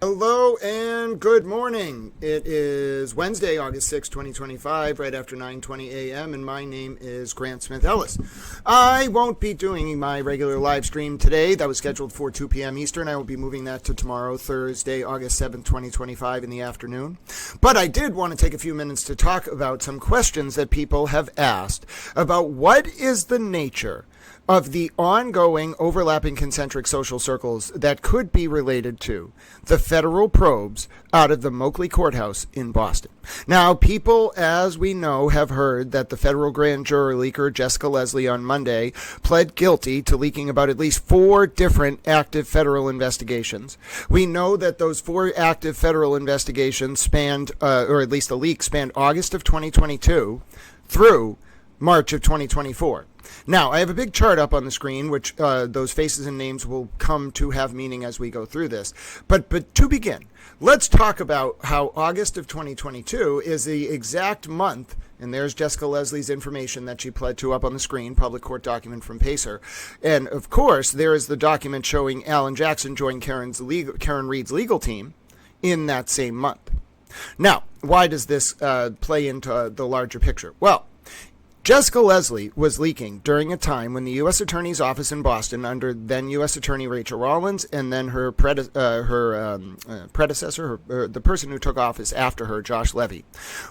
Hello and good morning. It is Wednesday, August 6, 2025, right after 9:20 a.m., and my name is Grant Smith Ellis. I won't be doing my regular live stream today. That was scheduled for 2 p.m. Eastern. I will be moving that to tomorrow, Thursday, August 7th, 2025, in the afternoon. But I did want to take a few minutes to talk about some questions that people have asked about what is the nature of the ongoing overlapping concentric social circles that could be related to the federal probes out of the Moakley Courthouse in Boston. Now, people, as we know, have heard that the federal grand jury leaker, Jessica Leslie, on Monday pled guilty to leaking about at least 4 different active federal investigations. We know that those 4 active federal investigations spanned, or at least the leak spanned August of 2022 through March of 2024. Now, I have a big chart up on the screen, which those faces and names will come to have meaning as we go through this. But to begin, let's talk about how August of 2022 is the exact month, and there's Jessica Leslie's information that she pled to up on the screen, public court document from Pacer. And, of course, there is the document showing Alan Jackson joined Karen Reed's legal team in that same month. Now, why does this play into the larger picture? Well, Jessica Leslie was leaking during a time when the U.S. Attorney's Office in Boston, under then U.S. Attorney Rachael Rollins, and then her predecessor, the person who took office after her, Josh Levy,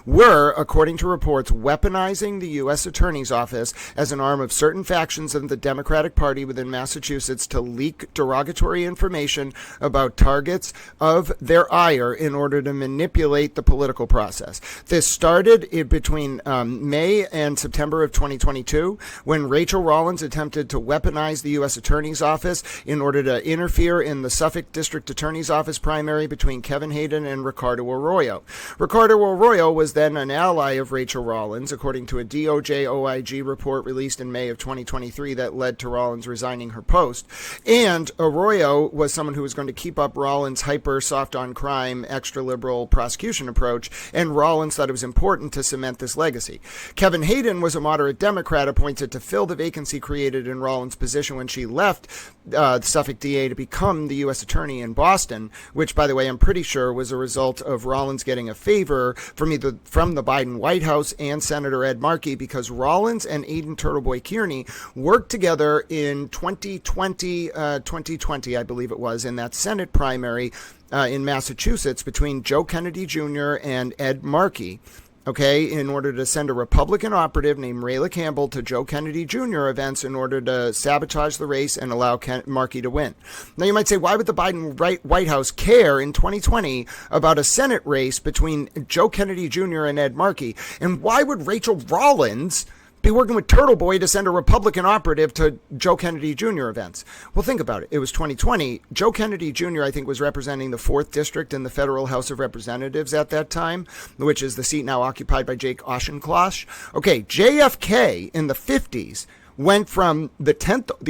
were, according to reports, weaponizing the U.S. Attorney's Office as an arm of certain factions of the Democratic Party within Massachusetts to leak derogatory information about targets of their ire in order to manipulate the political process. This started between May and September of 2022, when Rachael Rollins attempted to weaponize the U.S. Attorney's Office in order to interfere in the Suffolk District Attorney's Office primary between Kevin Hayden and Ricardo Arroyo. Ricardo Arroyo was then an ally of Rachael Rollins, according to a DOJ OIG report released in May of 2023 that led to Rollins resigning her post. And Arroyo was someone who was going to keep up Rollins' hyper soft on crime, extra liberal prosecution approach, and Rollins thought it was important to cement this legacy. Kevin Hayden was a moderate Democrat appointed to fill the vacancy created in Rollins' position when she left the Suffolk DA to become the U.S. Attorney in Boston, which, by the way, I'm pretty sure was a result of Rollins getting a favor from the Biden White House and Senator Ed Markey, because Rollins and Aidan "TurtleBoy" Kearney worked together in 2020, I believe it was, in that Senate primary in Massachusetts between Joe Kennedy Jr. and Ed Markey. Okay, in order to send a Republican operative named Rayla Campbell to Joe Kennedy Jr. events in order to sabotage the race and allow Markey to win. Now, you might say, why would the Biden White House care in 2020 about a Senate race between Joe Kennedy Jr. and Ed Markey? And why would Rachael Rollins be working with TurtleBoy to send a Republican operative to Joe Kennedy Jr. events? Well, think about it. It was 2020. Joe Kennedy Jr., I think, was representing the 4th District in the Federal House of Representatives at that time, which is the seat now occupied by Jake Auchinclosh. Okay, JFK in the 50s went from the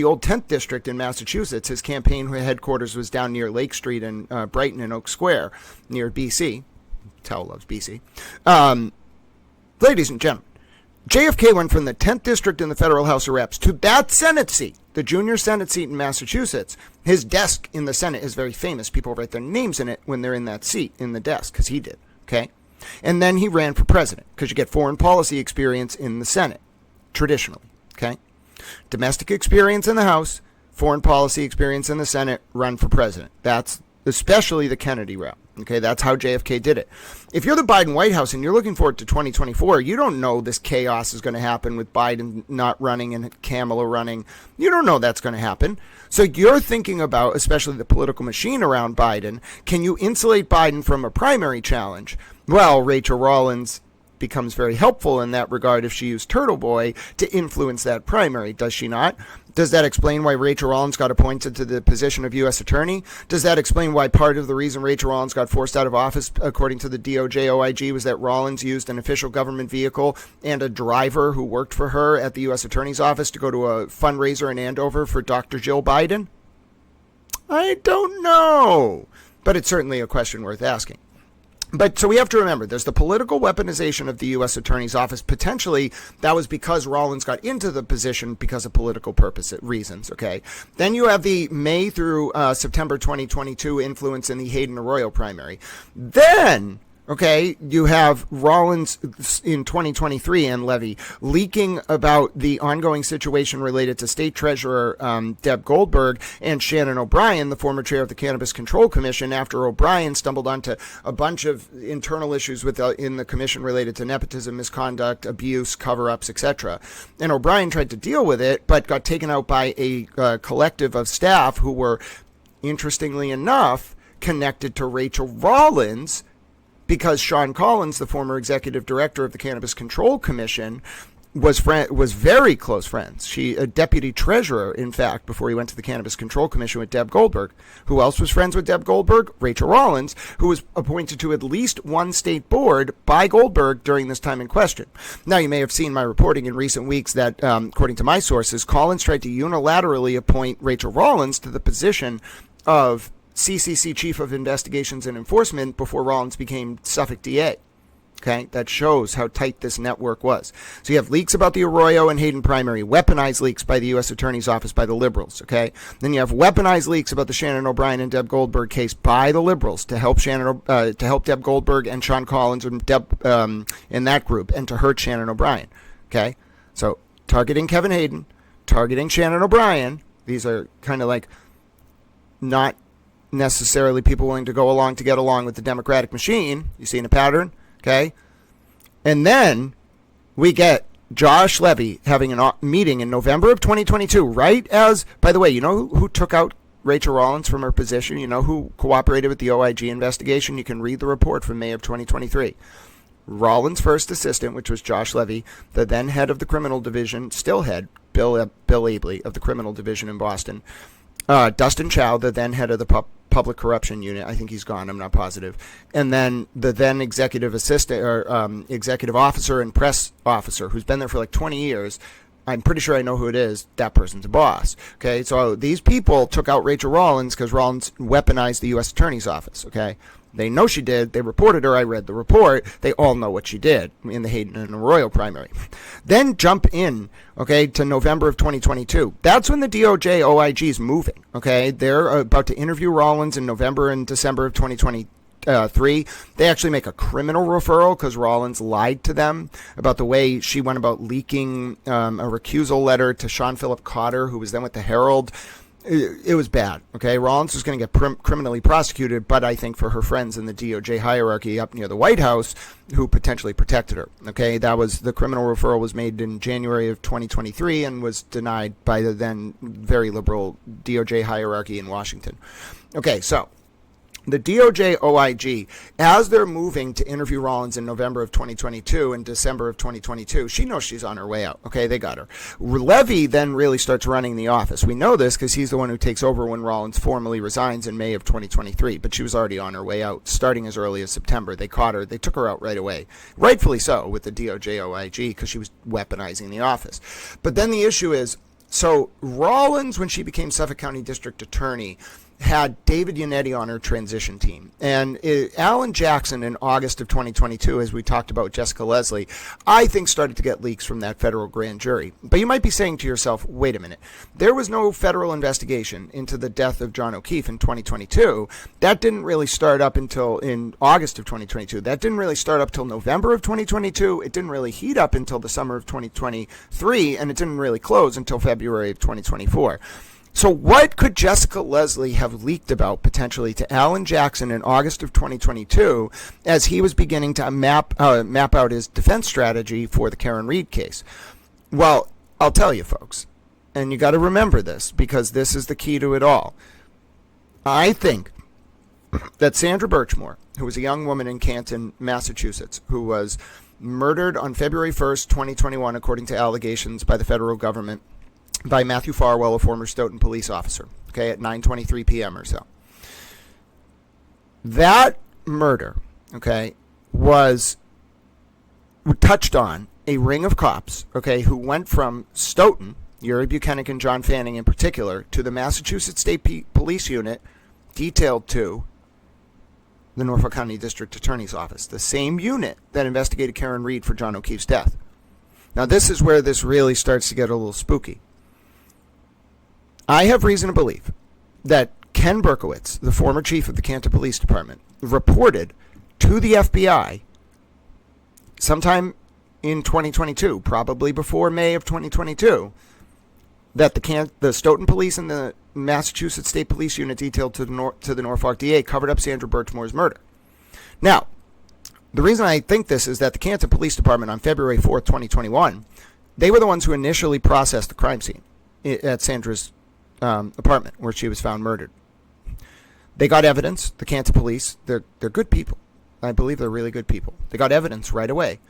old 10th District in Massachusetts. His campaign headquarters was down near Lake Street in Brighton and Oak Square, near BC. Tell loves BC. Ladies and gentlemen, JFK went from the 10th District in the Federal House of Reps to that Senate seat, the junior Senate seat in Massachusetts. His desk in the Senate is very famous. People write their names in it when they're in that seat, in the desk, because he did, okay? And then he ran for president, because you get foreign policy experience in the Senate, traditionally, okay? Domestic experience in the House, foreign policy experience in the Senate, run for president. That's especially the Kennedy route. Okay, that's how JFK did it. If you're the Biden White House and you're looking forward to 2024, you don't know this chaos is going to happen with Biden not running and Kamala running. You don't know that's going to happen. So you're thinking about, especially the political machine around Biden, can you insulate Biden from a primary challenge? Well, Rachael Rollins becomes very helpful in that regard if she used TurtleBoy to influence that primary, does she not? Does that explain why Rachael Rollins got appointed to the position of U.S. Attorney? Does that explain why part of the reason Rachael Rollins got forced out of office, according to the DOJ OIG, was that Rollins used an official government vehicle and a driver who worked for her at the U.S. Attorney's office to go to a fundraiser in Andover for Dr. Jill Biden? I don't know, but it's certainly a question worth asking. But so we have to remember, there's the political weaponization of the U.S. Attorney's Office. Potentially, that was because Rollins got into the position because of political reasons, okay? Then you have the May through September 2022 influence in the Hayden Arroyo primary. Then, okay, you have Rollins in 2023 and Levy leaking about the ongoing situation related to State Treasurer Deb Goldberg and Shannon O'Brien, the former chair of the Cannabis Control Commission, after O'Brien stumbled onto a bunch of internal issues in the commission related to nepotism, misconduct, abuse, cover-ups, etc. And O'Brien tried to deal with it, but got taken out by a collective of staff who were, interestingly enough, connected to Rachael Rollins, because Shawn Collins, the former executive director of the Cannabis Control Commission, was very close friends. She, a deputy treasurer, in fact, before he went to the Cannabis Control Commission with Deb Goldberg. Who else was friends with Deb Goldberg? Rachael Rollins, who was appointed to at least one state board by Goldberg during this time in question. Now, you may have seen my reporting in recent weeks that, according to my sources, Collins tried to unilaterally appoint Rachael Rollins to the position of CCC Chief of Investigations and Enforcement before Rollins became Suffolk DA. Okay, that shows how tight this network was. So you have leaks about the Arroyo and Hayden primary, weaponized leaks by the U.S. Attorney's Office by the Liberals. Okay, then you have weaponized leaks about the Shannon O'Brien and Deb Goldberg case by the Liberals to help Deb Goldberg and Shawn Collins and in that group, and to hurt Shannon O'Brien. Okay, so targeting Kevin Hayden, targeting Shannon O'Brien. These are kind of like not necessarily people willing to go along to get along with the Democratic machine. You seeing a pattern? Okay. And then we get Josh Levy having a meeting in November of 2022, right as, by the way, you know who took out Rachael Rollins from her position? You know who cooperated with the OIG investigation? You can read the report from May of 2023. Rollins' first assistant, which was Josh Levy, the then head of the criminal division, still head, Bill Abley of the criminal division in Boston, Dustin Chow, the then head of the public corruption unit. I think he's gone. I'm not positive. And then the then executive assistant or executive officer and press officer, who's been there for like 20 years. I'm pretty sure I know who it is. That person's a boss. Okay, so these people took out Rachael Rollins because Rollins weaponized the U.S. Attorney's Office. Okay, they know she did. They reported her. I read the report. They all know what she did in the Hayden and Arroyo primary. Then jump in, okay, to November of 2022. That's when the DOJ OIG is moving. Okay, they're about to interview Rollins in November and December of 2023. They actually make a criminal referral because Rollins lied to them about the way she went about leaking a recusal letter to Sean Philip Cotter, who was then with the Herald. It was bad. Okay, Rollins was going to get criminally prosecuted, but I think for her friends in the DOJ hierarchy up near the White House, who potentially protected her. Okay, that was the criminal referral was made in January of 2023 and was denied by the then very liberal DOJ hierarchy in Washington. Okay, so the DOJ OIG, as they're moving to interview Rollins in November of 2022 and December of 2022, she knows she's on her way out. Okay, they got her. Levy then really starts running the office. We know this because he's the one who takes over when Rollins formally resigns in May of 2023, but she was already on her way out, starting as early as September. They caught her. They took her out right away. Rightfully so with the DOJ OIG because she was weaponizing the office. But then the issue is, so Rollins, when she became Suffolk County District Attorney, had David Yannetti on her transition team. And Alan Jackson in August of 2022, as we talked about Jessica Leslie, I think started to get leaks from that federal grand jury. But you might be saying to yourself, wait a minute, there was no federal investigation into the death of John O'Keefe in 2022. That didn't really start up until in August of 2022. That didn't really start up till November of 2022. It didn't really heat up until the summer of 2023, and it didn't really close until February of 2024. So what could Jessica Leslie have leaked about potentially to Alan Jackson in August of 2022 as he was beginning to map out his defense strategy for the Karen Reed case? Well, I'll tell you, folks, and you got to remember this because this is the key to it all. I think that Sandra Birchmore, who was a young woman in Canton, Massachusetts, who was murdered on February 1st, 2021, according to allegations by the federal government, by Matthew Farwell, a former Stoughton police officer, okay, at 9:23 p.m. or so. That murder, okay, was touched on a ring of cops, okay, who went from Stoughton, Uri Buchanan and John Fanning in particular, to the Massachusetts State Police Unit, detailed to the Norfolk County District Attorney's Office, the same unit that investigated Karen Reed for John O'Keefe's death. Now, this is where this really starts to get a little spooky. I have reason to believe that Ken Berkowitz, the former chief of the Canton Police Department, reported to the FBI sometime in 2022, probably before May of 2022, that the Stoughton Police and the Massachusetts State Police Unit detailed to the Norfolk DA covered up Sandra Birchmore's murder. Now, the reason I think this is that the Canton Police Department on February 4th, 2021, they were the ones who initially processed the crime scene at Sandra's apartment where she was found murdered. They got evidence. The Canton Police, they're good people. I believe they're really good people. They got evidence right away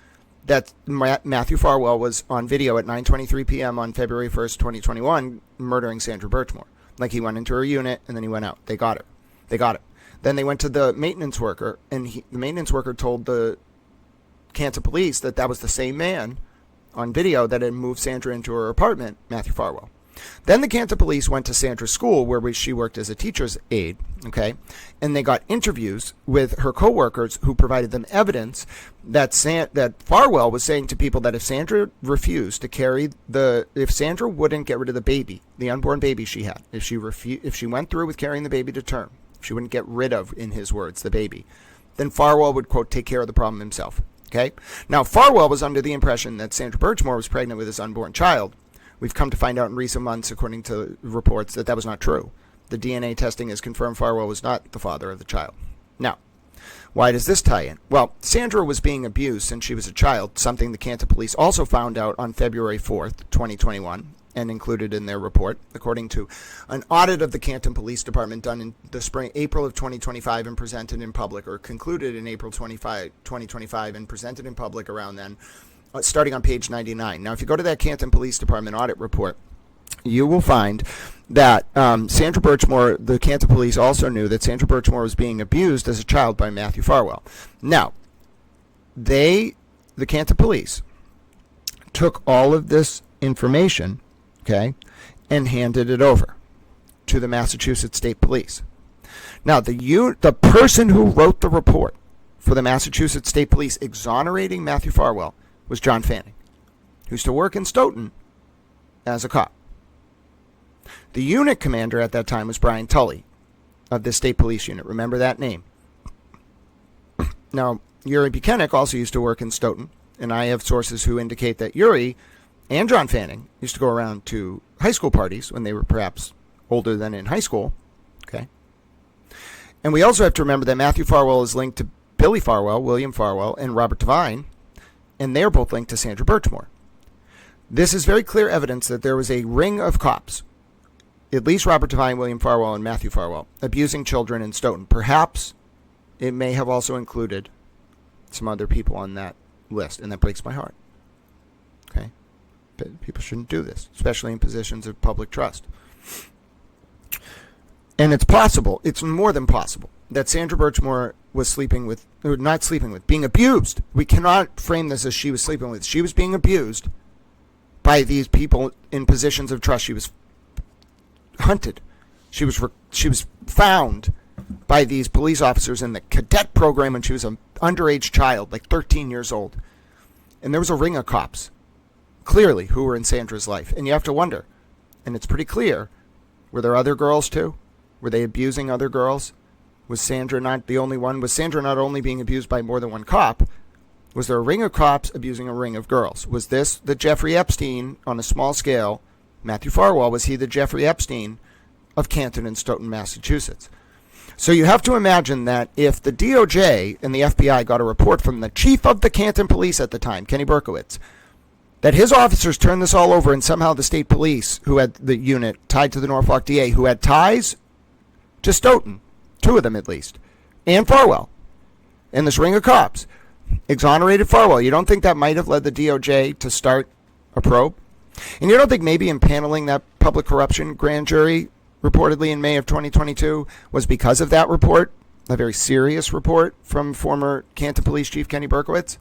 that Matthew Farwell was on video at 9:23 p.m. on February 1st, 2021, murdering Sandra Birchmore. Like, he went into her unit and then he went out. They got her. Then they went to the maintenance worker, and the maintenance worker told the Canton Police that was the same man on video that had moved Sandra into her apartment, Matthew Farwell. Then the Canton Police went to Sandra's school where she worked as a teacher's aide, okay? And they got interviews with her coworkers who provided them evidence that Farwell was saying to people that if Sandra refused to carry if Sandra wouldn't get rid of the baby, the unborn baby she had, if she went through with carrying the baby to term, if she wouldn't get rid of, in his words, the baby, then Farwell would, quote, take care of the problem himself, okay? Now, Farwell was under the impression that Sandra Birchmore was pregnant with his unborn child. We've come to find out in recent months, according to reports, that was not true. The DNA testing has confirmed Farwell was not the father of the child. Now, why does this tie in? Well, Sandra was being abused since she was a child, something the Canton Police also found out on February 4th, 2021, and included in their report, according to an audit of the Canton Police Department done in the April of 2025 and presented in public, or concluded in April 2025 and presented in public around then, starting on page 99. Now, if you go to that Canton Police Department audit report, you will find that Sandra Birchmore, the Canton Police also knew that Sandra Birchmore was being abused as a child by Matthew Farwell. Now, the Canton Police took all of this information, okay, and handed it over to the Massachusetts State Police. Now, the person who wrote the report for the Massachusetts State Police exonerating Matthew Farwell was John Fanning, who used to work in Stoughton as a cop. The unit commander at that time was Brian Tully of the State Police Unit. Remember that name. Now, Yuri Buchanan also used to work in Stoughton, and I have sources who indicate that Yuri and John Fanning used to go around to high school parties when they were perhaps older than in high school. Okay. And we also have to remember that Matthew Farwell is linked to Billy Farwell, William Farwell, and Robert Devine, and they're both linked to Sandra Birchmore. This is very clear evidence that there was a ring of cops, at least Robert Devine, William Farwell, and Matthew Farwell, abusing children in Stoughton. Perhaps it may have also included some other people on that list, and that breaks my heart. Okay? But people shouldn't do this, especially in positions of public trust. And it's possible, it's more than possible, that Sandra Birchmore was being abused. We cannot frame this as she was sleeping with. She was being abused by these people in positions of trust. She was hunted. She was found by these police officers in the cadet program when she was an underage child, like 13 years old. And there was a ring of cops, clearly, who were in Sandra's life. And you have to wonder, and it's pretty clear, were there other girls too? Were they abusing other girls? Was Sandra not the only one? Was Sandra not only being abused by more than one cop? Was there a ring of cops abusing a ring of girls? Was this the Jeffrey Epstein on a small scale? Matthew Farwell, was he the Jeffrey Epstein of Canton and Stoughton, Massachusetts? So you have to imagine that if the DOJ and the FBI got a report from the chief of the Canton Police at the time, Kenny Berkowitz, that his officers turned this all over, and somehow the state police, who had the unit tied to the Norfolk DA, who had ties to Stoughton, two of them at least, and Farwell, and this ring of cops, exonerated Farwell. You don't think that might have led the DOJ to start a probe? And you don't think maybe impaneling that public corruption grand jury reportedly in May of 2022 was because of that report, a very serious report from former Canton Police Chief Kenny Berkowitz?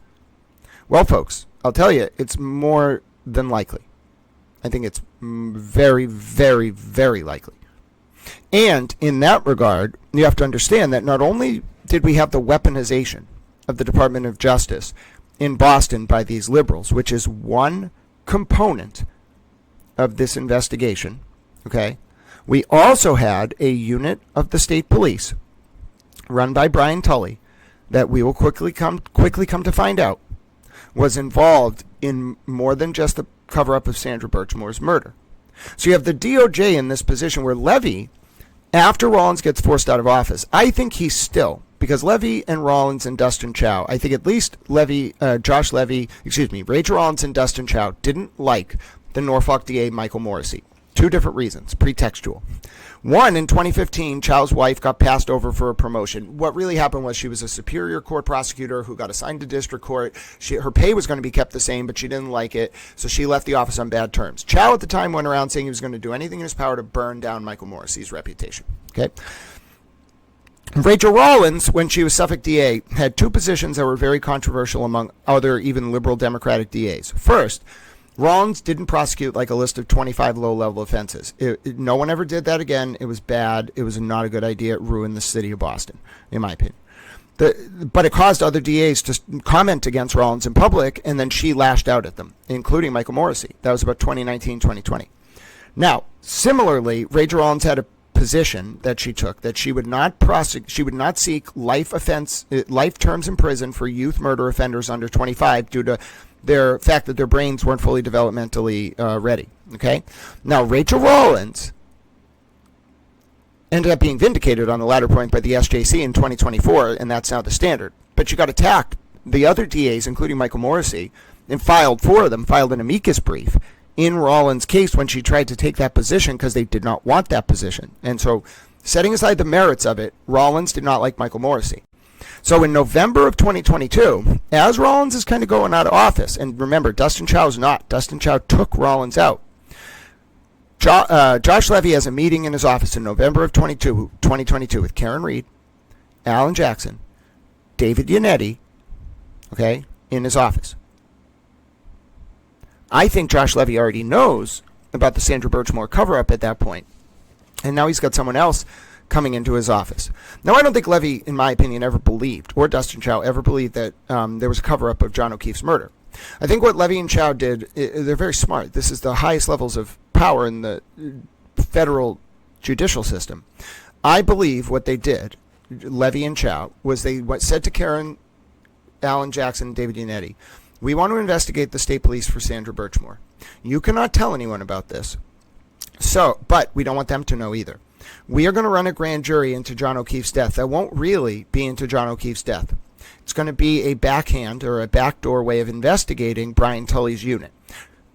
Well, folks, I'll tell you, it's more than likely. I think it's very, very, very likely. And in that regard, you have to understand that not only did we have the weaponization of the Department of Justice in Boston by these liberals, which is one component of this investigation. Okay, we also had a unit of the state police run by Brian Tully that we will quickly come to find out was involved in more than just the cover-up of Sandra Birchmore's murder. So you have the DOJ in this position where Levy, after Rollins gets forced out of office, I think he's still, because Levy and Rollins and Dustin Chow, I think at least Rachael Rollins and Dustin Chow didn't like the Norfolk DA Michael Morrissey. Two different reasons, pretextual. One, in 2015, Chow's wife got passed over for a promotion. What really happened was she was a superior court prosecutor who got assigned to district court. Her pay was going to be kept the same, but she didn't like it, so she left the office on bad terms. Chow at the time went around saying he was going to do anything in his power to burn down Michael Morrissey's reputation. Okay. Rachael Rollins, when she was Suffolk DA, had two positions that were very controversial among other even liberal Democratic DAs. First, Rollins didn't prosecute like a list of 25 low-level offenses. No one ever did that again. It was bad. It was not a good idea. It ruined the city of Boston, in my opinion. But it caused other DAs to comment against Rollins in public, and then she lashed out at them, including Michael Morrissey. That was about 2019, 2020. Now, similarly, Rachael Rollins had a position that she took that she would not seek life terms in prison for youth murder offenders under 25 due to their fact that their brains weren't fully developmentally ready. Okay, now Rachael Rollins ended up being vindicated on the latter point by the SJC in 2024, and that's now the standard. But she got attacked. The other DAs, including Michael Morrissey, and four of them filed an amicus brief in Rollins' case when she tried to take that position because they did not want that position. And so, setting aside the merits of it, Rollins did not like Michael Morrissey. So in November of 2022, as Rollins is kind of going out of office, and remember, Dustin Chow's not. Dustin Chow took Rollins out. Josh Levy has a meeting in his office in November of 2022 with Karen Reed, Alan Jackson, David Yannetti, okay, in his office. I think Josh Levy already knows about the Sandra Birchmore cover-up at that point, and now he's got someone else coming into his office. Now, I don't think Levy, in my opinion, ever believed, or Dustin Chow ever believed that there was a cover-up of John O'Keefe's murder. I think what Levy and Chow did, they're very smart. This is the highest levels of power in the federal judicial system. I believe what they did, Levy and Chow, was they said to Karen, Alan Jackson, and David Yannetti, we want to investigate the state police for Sandra Birchmore. You cannot tell anyone about this, but we don't want them to know either. We are going to run a grand jury into John O'Keefe's death that won't really be into John O'Keefe's death. It's going to be a backhand or a backdoor way of investigating Brian Tully's unit.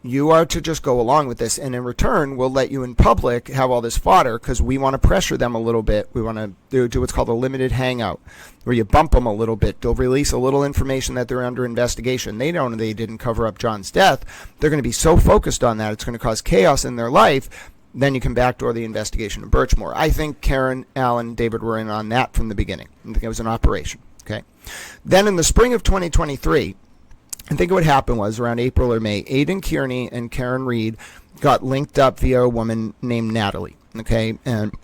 You are to just go along with this, and in return, we'll let you in public have all this fodder because we want to pressure them a little bit. We want to do what's called a limited hangout, where you bump them a little bit. They'll release a little information that they're under investigation. They know they didn't cover up John's death. They're going to be so focused on that, it's going to cause chaos in their life. Then you can backdoor the investigation of Birchmore. I think Karen, Alan, David were in on that from the beginning. I think it was an operation. Okay. Then in the spring of 2023, I think what happened was around April or May, Aidan Kearney and Karen Reed got linked up via a woman named Natalie. Okay. And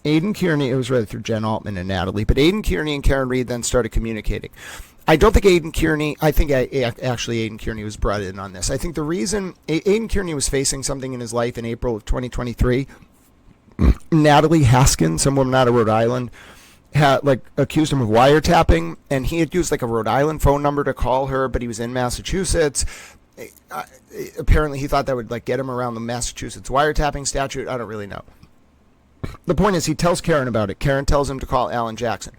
Aidan Kearney, it was rather through Jen Altman and Natalie, but Aidan Kearney and Karen Reed then started communicating. I don't think Aidan Kearney was brought in on this. I think the reason Aidan Kearney was facing something in his life in April of 2023, Natalie Haskin, some woman out of Rhode Island, had accused him of wiretapping, and he had used a Rhode Island phone number to call her, but he was in Massachusetts. Apparently he thought that would get him around the Massachusetts wiretapping statute. I don't really know. The point is, he tells Karen about it. Karen tells him to call Alan Jackson.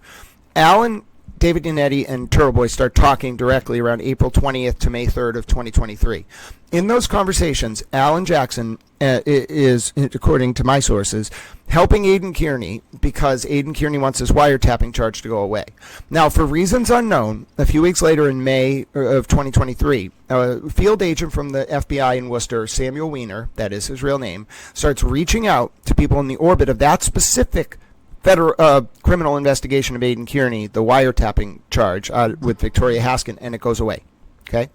Alan, David Yannetti, and TurtleBoy start talking directly around April 20th to May 3rd of 2023. In those conversations, Alan Jackson is, according to my sources, helping Aidan Kearney because Aidan Kearney wants his wiretapping charge to go away. Now, for reasons unknown, a few weeks later in May of 2023, a field agent from the FBI in Worcester, Samuel Weiner, that is his real name, starts reaching out to people in the orbit of that specific federal criminal investigation of Aidan Kearney, the wiretapping charge with Victoria Haskin, and it goes away. Okay.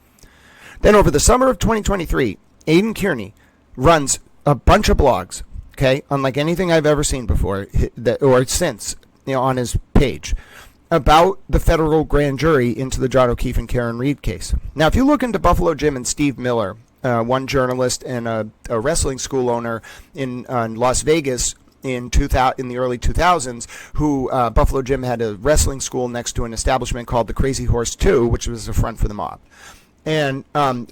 Then over the summer of 2023, Aidan Kearney runs a bunch of blogs, okay, unlike anything I've ever seen before or since. on his page about the federal grand jury into the John O'Keefe and Karen Reed case. Now, if you look into Buffalo Jim and Steve Miller, one journalist and a wrestling school owner in Las Vegas in the early 2000s, who Buffalo Jim had a wrestling school next to an establishment called the Crazy Horse 2, which was a front for the mob. And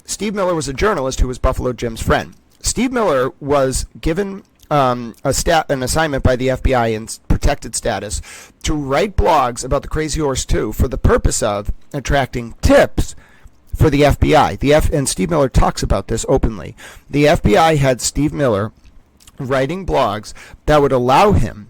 Steve Miller was a journalist who was Buffalo Jim's friend. Steve Miller was given an assignment by the FBI in protected status to write blogs about the Crazy Horse 2 for the purpose of attracting tips for the FBI. And Steve Miller talks about this openly. The FBI had Steve Miller writing blogs that would allow him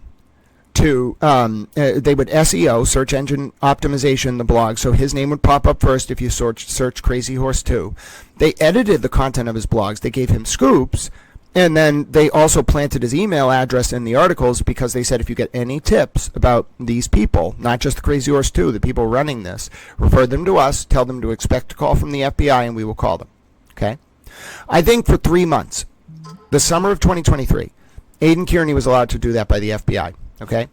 to, they would SEO, search engine optimization, the blog, so his name would pop up first if you search Crazy Horse 2. They edited the content of his blogs. They gave him scoops, and then they also planted his email address in the articles because they said if you get any tips about these people, not just the Crazy Horse 2, the people running this, refer them to us, tell them to expect a call from the FBI, and we will call them. Okay? I think for 3 months, the summer of 2023, Aidan Kearney was allowed to do that by the FBI, okay,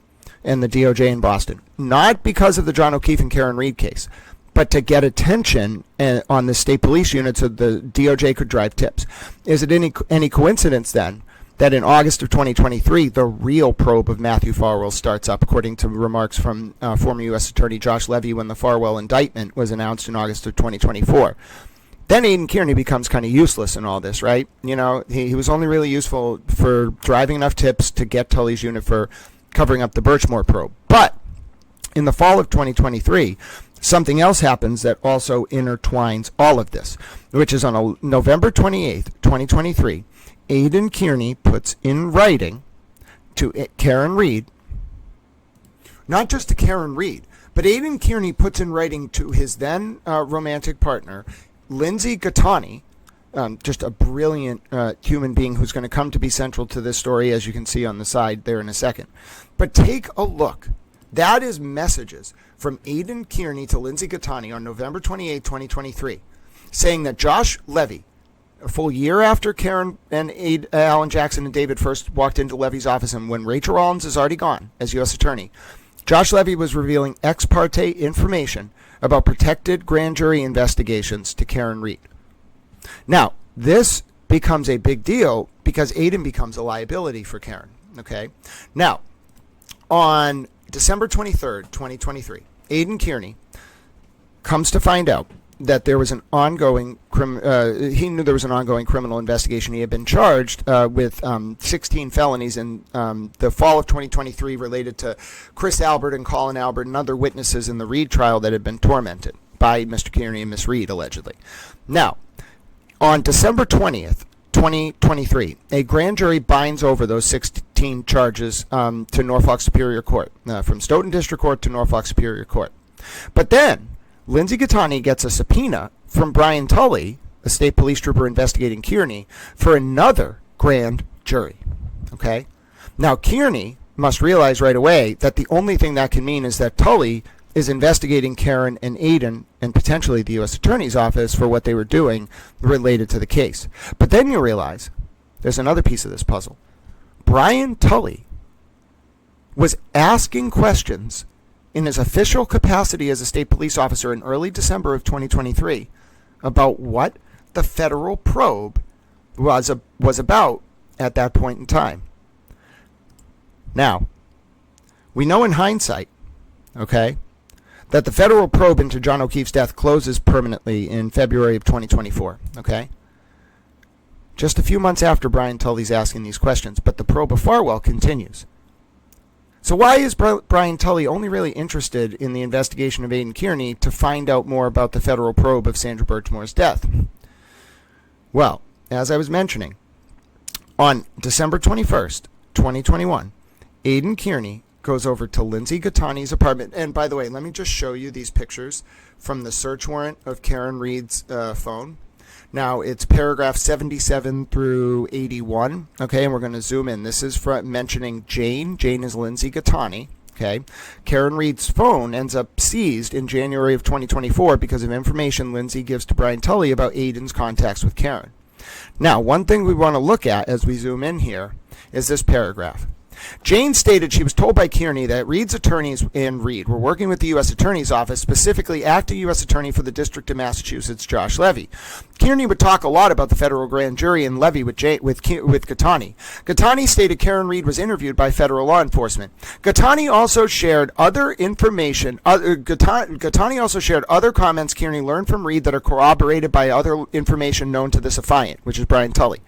and the DOJ in Boston. Not because of the John O'Keefe and Karen Reed case, but to get attention on the state police unit so the DOJ could drive tips. Is it any coincidence, then, that in August of 2023, the real probe of Matthew Farwell starts up, according to remarks from former U.S. Attorney Josh Levy when the Farwell indictment was announced in August of 2024? Then Aidan Kearney becomes kind of useless in all this, right? You know, he was only really useful for driving enough tips to get Tully's unit for covering up the Birchmore probe. But in the fall of 2023, something else happens that also intertwines all of this, which is on November 28th, 2023, Aidan Kearney puts in writing to Karen Reed, not just to Karen Reed, but Aidan Kearney puts in writing to his then romantic partner, Lindsey Gaetani, just a brilliant human being who's going to come to be central to this story, as you can see on the side there in a second. But take a look. That is messages from Aidan Kearney to Lindsey Gaetani on November 28, 2023, saying that Josh Levy, a full year after Karen and Alan Jackson and David first walked into Levy's office, and when Rachael Rollins is already gone as U.S. Attorney, Josh Levy was revealing ex parte information about protected grand jury investigations to Karen Reed. Now, this becomes a big deal because Aidan becomes a liability for Karen. Okay? Now, on December 23rd, 2023, Aidan Kearney comes to find out that there was an ongoing he knew there was an ongoing criminal investigation. He had been charged with 16 felonies in the fall of 2023 related to Chris Albert and Colin Albert and other witnesses in the Reed trial that had been tormented by Mr. Kearney and Miss Reed, allegedly. Now, on December 20th, 2023, a grand jury binds over those 16 charges to Norfolk Superior Court, from Stoughton District Court to Norfolk Superior Court. But then Lindsey Gaetani gets a subpoena from Brian Tully, a state police trooper investigating Kearney, for another grand jury. Okay? Now, Kearney must realize right away that the only thing that can mean is that Tully is investigating Karen and Aidan and potentially the U.S. Attorney's Office for what they were doing related to the case. But then you realize there's another piece of this puzzle. Brian Tully was asking questions in his official capacity as a state police officer in early December of 2023 about what the federal probe was about at that point in time. Now, we know in hindsight, okay, that the federal probe into John O'Keefe's death closes permanently in February of 2024, okay? Just a few months after Brian Tully's asking these questions, but the probe of Farwell continues. So why is Brian Tully only really interested in the investigation of Aidan Kearney to find out more about the federal probe of Sandra Birchmore's death? Well, as I was mentioning, on December 21st, 2021, Aidan Kearney goes over to Lindsey Gaetani's apartment. And by the way, let me just show you these pictures from the search warrant of Karen Reed's phone. Now, it's paragraph 77 through 81, okay, and we're going to zoom in. This is mentioning Jane. Jane is Lindsey Gaetani, okay. Karen Reed's phone ends up seized in January of 2024 because of information Lindsey gives to Brian Tully about Aidan's contacts with Karen. Now, one thing we want to look at as we zoom in here is this paragraph. Jane stated she was told by Kearney that Reed's attorneys and Reed were working with the U.S. Attorney's Office, specifically acting U.S. Attorney for the District of Massachusetts, Josh Levy. Kearney would talk a lot about the federal grand jury and Levy with Gaetani. Gaetani stated Karen Reed was interviewed by federal law enforcement. Gaetani also shared other information. Gaetani also shared other comments Kearney learned from Reed that are corroborated by other information known to this affiant, which is Brian Tully.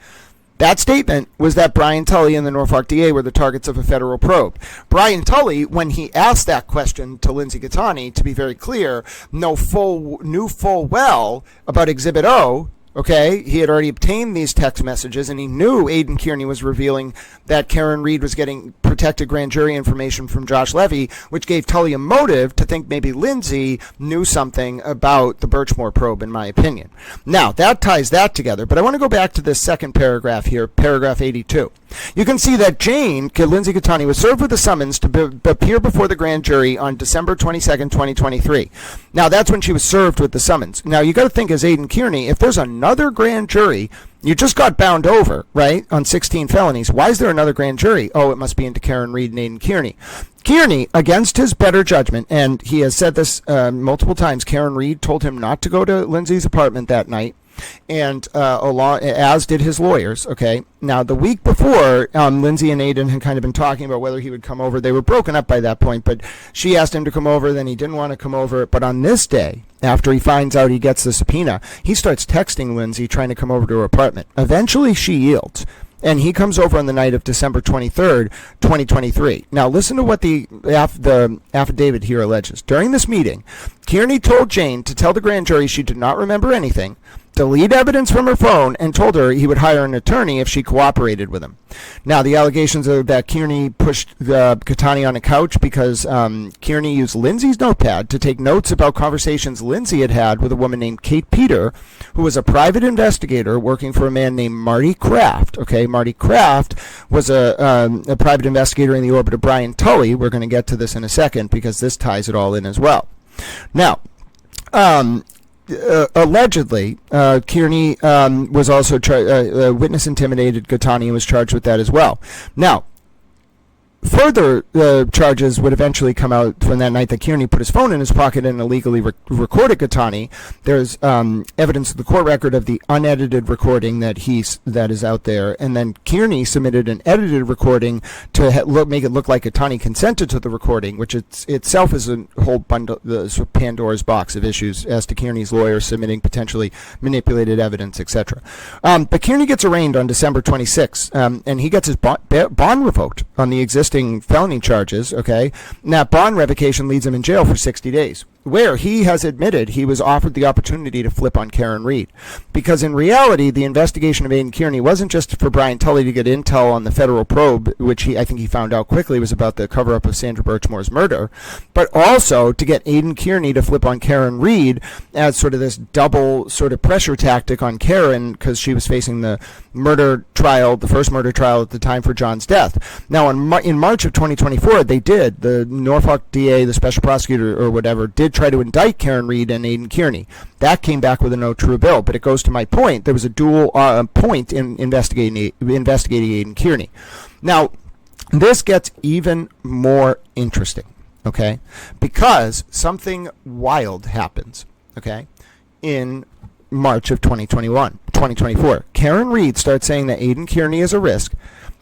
That statement was that Brian Tully and the Norfolk DA were the targets of a federal probe. Brian Tully, when he asked that question to Lindsey Gaetani, to be very clear, knew full well about Exhibit O. Okay, he had already obtained these text messages, and he knew Aidan Kearney was revealing that Karen Reed was getting protected grand jury information from Josh Levy, which gave Tully a motive to think maybe Lindsey knew something about the Birchmore probe, in my opinion. Now, that ties that together, but I want to go back to this second paragraph here, paragraph 82. You can see that Lindsey Gaetani, was served with a summons to appear before the grand jury on December 22nd, 2023. Now, that's when she was served with the summons. Now, you got to think as Aidan Kearney, if there's another grand jury, you just got bound over, right, on 16 felonies. Why is there another grand jury? Oh, it must be into Karen Reed and Aidan Kearney. Kearney, against his better judgment, and he has said this multiple times, Karen Reed told him not to go to Lindsey's apartment that night, and as did his lawyers. Okay, now the week before, Lindsey and Aidan had kind of been talking about whether he would come over. They were broken up by that point, but she asked him to come over, then he didn't want to come over. But on this day, after he finds out he gets the subpoena, he starts texting Lindsey trying to come over to her apartment. Eventually she yields, and he comes over on the night of December 23rd, 2023. Now, listen to what the affidavit here alleges. During this meeting, Kearney told Jane to tell the grand jury she did not remember anything, delete evidence from her phone, and told her he would hire an attorney if she cooperated with him. Now, the allegations are that Kearney pushed Gaetani on a couch because Kearney used Lindsey's notepad to take notes about conversations Lindsey had had with a woman named Kate Peter, who was a private investigator working for a man named Marty Kraft. Okay, Marty Kraft was a private investigator in the orbit of Brian Tully. We're going to get to this in a second because this ties it all in as well. Now, allegedly, Kearney was also witness intimidated Gaetani and was charged with that as well. Now, further charges would eventually come out from that night that Kearney put his phone in his pocket and illegally recorded Gaetani. There's evidence of the court record of the unedited recording that is out there, and then Kearney submitted an edited recording to make it look like Gaetani consented to the recording, which itself is a whole bundle, Pandora's box of issues as to Kearney's lawyer submitting potentially manipulated evidence, etc. But Kearney gets arraigned on December 26th, and he gets his bond revoked on the existing felony charges. Okay, and that bond revocation leaves him in jail for 60 days, where he has admitted he was offered the opportunity to flip on Karen Reed. Because in reality, the investigation of Aidan Kearney wasn't just for Brian Tully to get intel on the federal probe, which I think he found out quickly was about the cover-up of Sandra Birchmore's murder, but also to get Aidan Kearney to flip on Karen Reed as sort of this double sort of pressure tactic on Karen, because she was facing the murder trial, the first murder trial at the time for John's death. Now, in March of 2024, the Norfolk DA, the special prosecutor or whatever, did try to indict Karen Reed and Aidan Kearney. That came back with a no true bill, but it goes to my point. There was a dual point in investigating Aidan Kearney. Now, this gets even more interesting, okay? Because something wild happens, okay, in March of 2024. Karen Reed starts saying that Aidan Kearney is a risk.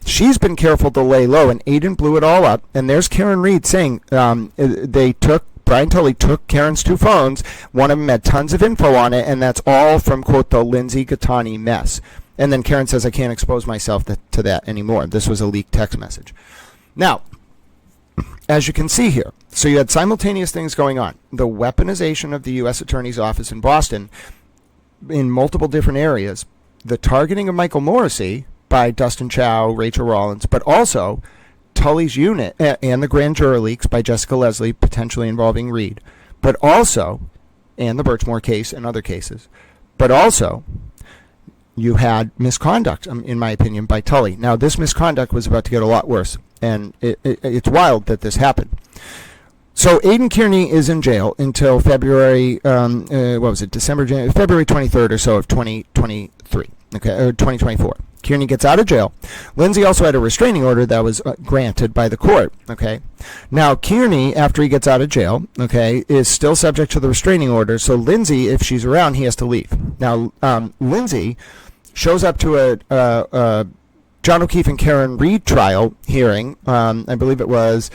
She's been careful to lay low, and Aidan blew it all up. And there's Karen Reed saying Brian Tully took Karen's two phones. One of them had tons of info on it, and that's all from, quote, the Lindsey Gaetani mess. And then Karen says, I can't expose myself to that anymore. This was a leaked text message. Now, as you can see here, so you had simultaneous things going on. The weaponization of the U.S. Attorney's Office in Boston in multiple different areas. The targeting of Michael Morrissey by Dustin Chow, Rachael Rollins, but also Tully's unit and the grand juror leaks by Jessica Leslie, potentially involving Reed, but also, and the Birchmore case and other cases, but also you had misconduct, in my opinion, by Tully. Now, this misconduct was about to get a lot worse, and it's wild that this happened. So Aidan Kearney is in jail until February, February 23rd or so of 2023, okay, or 2024. Kearney gets out of jail. Lindsey also had a restraining order that was granted by the court. Okay. Now, Kearney, after he gets out of jail, okay, is still subject to the restraining order. So Lindsey, if she's around, he has to leave. Now, Lindsey shows up to a John O'Keefe and Karen Reed trial hearing. I believe it was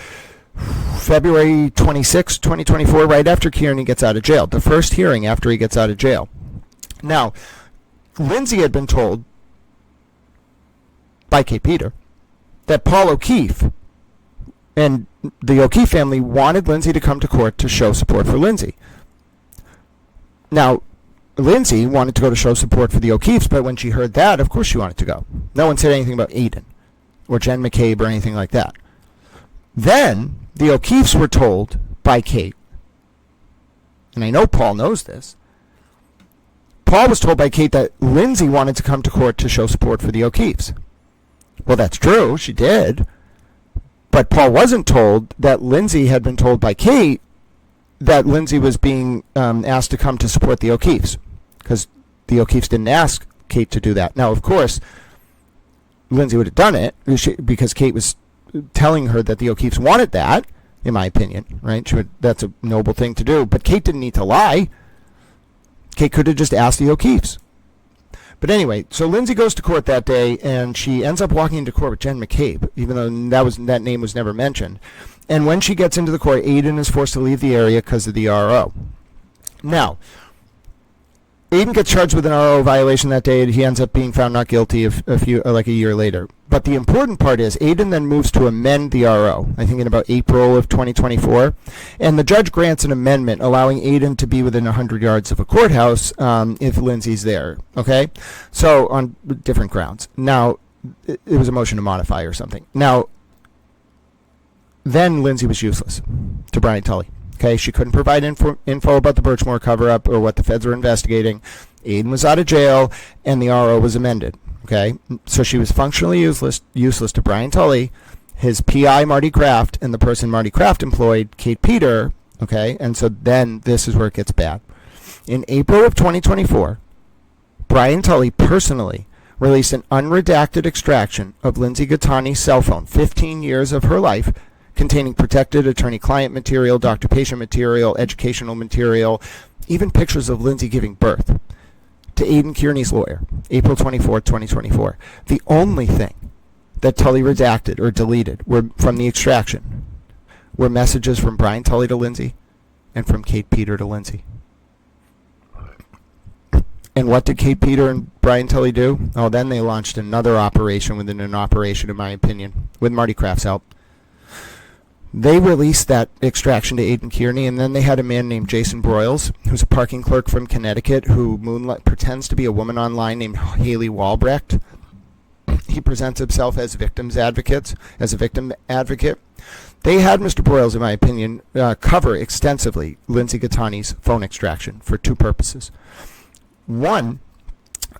February 26, 2024, right after Kearney gets out of jail. The first hearing after he gets out of jail. Now, Lindsey had been told by Kate Peter that Paul O'Keefe and the O'Keefe family wanted Lindsey to come to court to show support for Lindsey. Now, Lindsey wanted to go to show support for the O'Keefes, but when she heard that, of course she wanted to go. No one said anything about Aidan or Jen McCabe or anything like that. Then the O'Keefes were told by Kate, and I know Paul knows this, Paul was told by Kate that Lindsey wanted to come to court to show support for the O'Keefes. Well, that's true. She did. But Paul wasn't told that Lindsey had been told by Kate that Lindsey was being asked to come to support the O'Keefes, because the O'Keefes didn't ask Kate to do that. Now, of course, Lindsey would have done it because Kate was telling her that the O'Keefes wanted that, in my opinion, right? That's a noble thing to do. But Kate didn't need to lie. Kate could have just asked the O'Keefes. But anyway, so Lindsey goes to court that day, and she ends up walking into court with Jen McCabe, even though that name was never mentioned. And when she gets into the court, Aidan is forced to leave the area because of the RO. Now, Aidan gets charged with an RO violation that day. He ends up being found not guilty a year later. But the important part is Aidan then moves to amend the RO, I think in about April of 2024. And the judge grants an amendment allowing Aidan to be within 100 yards of a courthouse if Lindsey's there. Okay? So on different grounds. Now, it was a motion to modify or something. Now, then Lindsey was useless to Brian Tully. Okay, she couldn't provide info about the Birchmore cover-up or what the feds were investigating. Aidan was out of jail, and the RO was amended. Okay, so she was functionally useless to Brian Tully, his PI Marty Kraft, and the person Marty Kraft employed, Kate Peter. Okay, and so then this is where it gets bad. In April of 2024, Brian Tully personally released an unredacted extraction of Lindsey Gaetani's cell phone, 15 years of her life, containing protected attorney-client material, doctor-patient material, educational material, even pictures of Lindsey giving birth, to Aidan Kearney's lawyer, April 24, 2024. The only thing that Tully redacted or deleted from the extraction were messages from Brian Tully to Lindsey and from Kate Peter to Lindsey. And what did Kate Peter and Brian Tully do? Oh, then they launched another operation within an operation, in my opinion, with Marty Kraft's help. They released that extraction to Aidan Kearney, and then they had a man named Jason Broyles, who's a parking clerk from Connecticut, who pretends to be a woman online named Hailey Walbrecht. He presents himself as a victim advocate. They had Mr. Broyles, in my opinion, cover extensively Lindsey Gaetani's phone extraction for two purposes. One,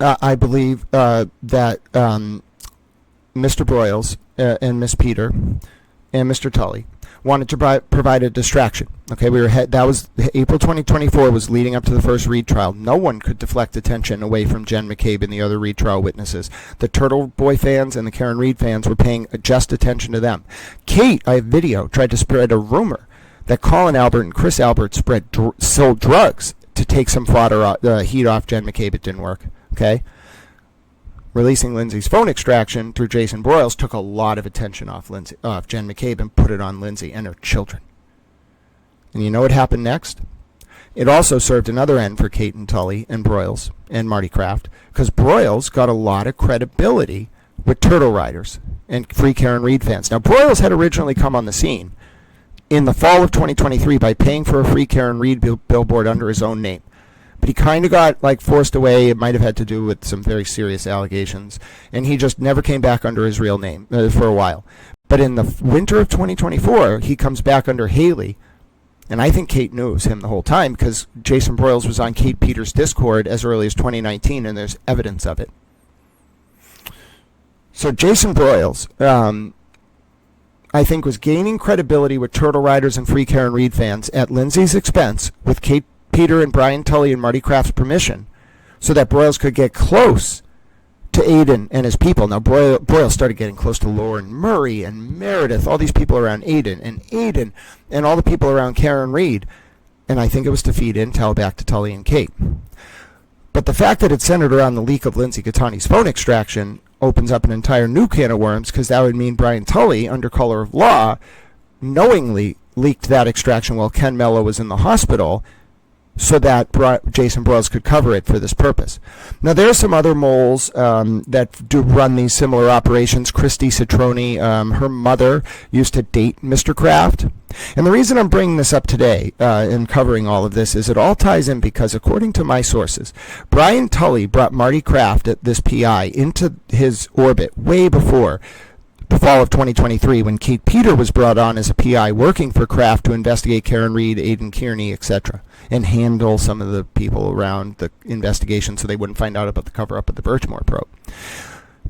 I believe that Mr. Broyles and Miss Peter and Mr. Tully wanted to provide a distraction. Okay, that was April 2024 was leading up to the first Reed trial. No one could deflect attention away from Jen McCabe and the other Reed trial witnesses. The TurtleBoy fans and the Karen Reed fans were paying just attention to them. Kate, I have video, tried to spread a rumor that Colin Albert and Chris Albert sold drugs to take some heat off Jen McCabe. It didn't work. Okay. Releasing Lindsey's phone extraction through Jason Broyles took a lot of attention off Jen McCabe and put it on Lindsey and her children. And you know what happened next? It also served another end for Kate and Tully and Broyles and Marty Kraft, because Broyles got a lot of credibility with Turtle Riders and Free Karen Reed fans. Now, Broyles had originally come on the scene in the fall of 2023 by paying for a Free Karen Reed billboard under his own name. But he kind of got forced away. It might have had to do with some very serious allegations. And he just never came back under his real name for a while. But in the winter of 2024, he comes back under Hailey. And I think Kate knows him the whole time, because Jason Broyles was on Kate Peters' Discord as early as 2019, and there's evidence of it. So Jason Broyles, I think, was gaining credibility with Turtle Riders and Free Karen Reed fans at Lindsey's expense, with Kate Peter and Brian Tully and Marty Kraft's permission, so that Broyles could get close to Aidan and his people. Now, Broyles started getting close to Lauren Murray and Meredith, all these people around Aidan, and all the people around Karen Reed. And I think it was to feed intel back to Tully and Kate. But the fact that it centered around the leak of Lindsey Gaetani's phone extraction opens up an entire new can of worms, because that would mean Brian Tully, under color of law, knowingly leaked that extraction while Ken Mello was in the hospital, so that Jason Broyles could cover it for this purpose. Now, there are some other moles that do run these similar operations. Christy Citroni, her mother, used to date Mr. Kraft. And the reason I'm bringing this up today and covering all of this is it all ties in because, according to my sources, Brian Tully brought Marty Kraft, this PI, into his orbit way before the fall of 2023, when Kate Peter was brought on as a PI working for Kraft to investigate Karen Reed, Aidan Kearney, etc., and handle some of the people around the investigation so they wouldn't find out about the cover-up of the Birchmore probe.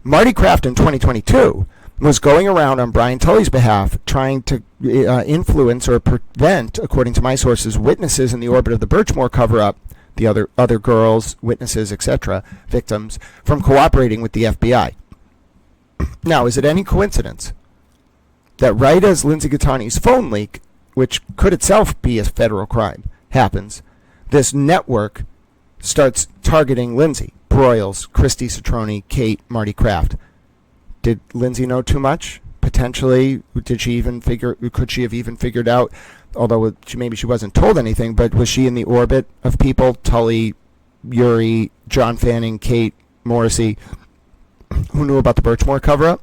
Marty Kraft in 2022 was going around on Brian Tully's behalf trying to influence or prevent, according to my sources, witnesses in the orbit of the Birchmore cover-up, the other girls, witnesses, etc., victims, from cooperating with the FBI. Now, is it any coincidence that right as Lindsey Gaetani's phone leak, which could itself be a federal crime, happens, this network starts targeting Lindsey, Broyles, Christy Citroni, Kate, Marty Kraft? Did Lindsey know too much? Potentially, could she have even figured out, although maybe she wasn't told anything, but was she in the orbit of people, Tully, Yuri, John Fanning, Kate, Morrissey, who knew about the Birchmore cover-up?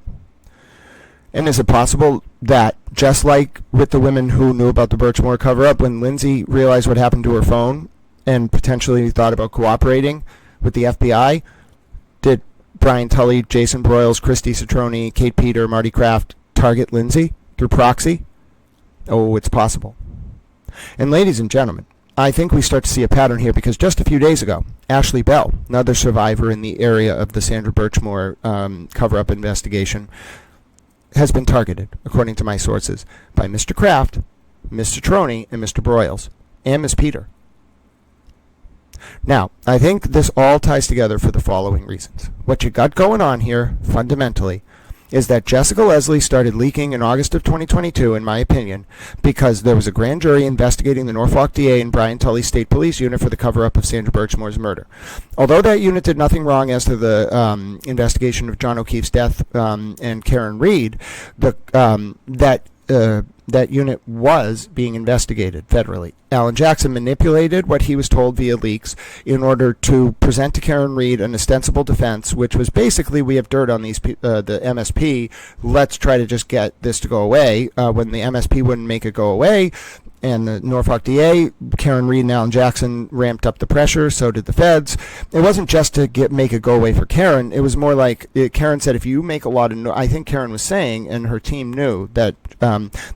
And is it possible that, just like with the women who knew about the Birchmore cover-up, when Lindsey realized what happened to her phone and potentially thought about cooperating with the FBI, did Brian Tully, Jason Broyles, Christy Citroni, Kate Peter, Marty Kraft target Lindsey through proxy? Oh, it's possible. And ladies and gentlemen, I think we start to see a pattern here, because just a few days ago, Ashley Bell, another survivor in the area of the Sandra Birchmore cover-up investigation, has been targeted, according to my sources, by Mr. Kraft, Ms. Citroni, and Mr. Broyles, and Ms. Peter. Now, I think this all ties together for the following reasons. What you got going on here, fundamentally, is that Jessica Leslie started leaking in August of 2022, in my opinion, because there was a grand jury investigating the Norfolk DA and Brian Tully's State Police unit for the cover-up of Sandra Birchmore's murder. Although that unit did nothing wrong as to the investigation of John O'Keefe's death and Karen Reed, that unit was being investigated federally. Alan Jackson manipulated what he was told via leaks in order to present to Karen Reed an ostensible defense, which was basically, we have dirt on these the MSP, let's try to just get this to go away. When the MSP wouldn't make it go away, and the Norfolk DA, Karen Reed and Alan Jackson ramped up the pressure, so did the feds. It wasn't just to make it go away for Karen. It was more like Karen said, if you make a lot of I think Karen was saying, and her team knew, that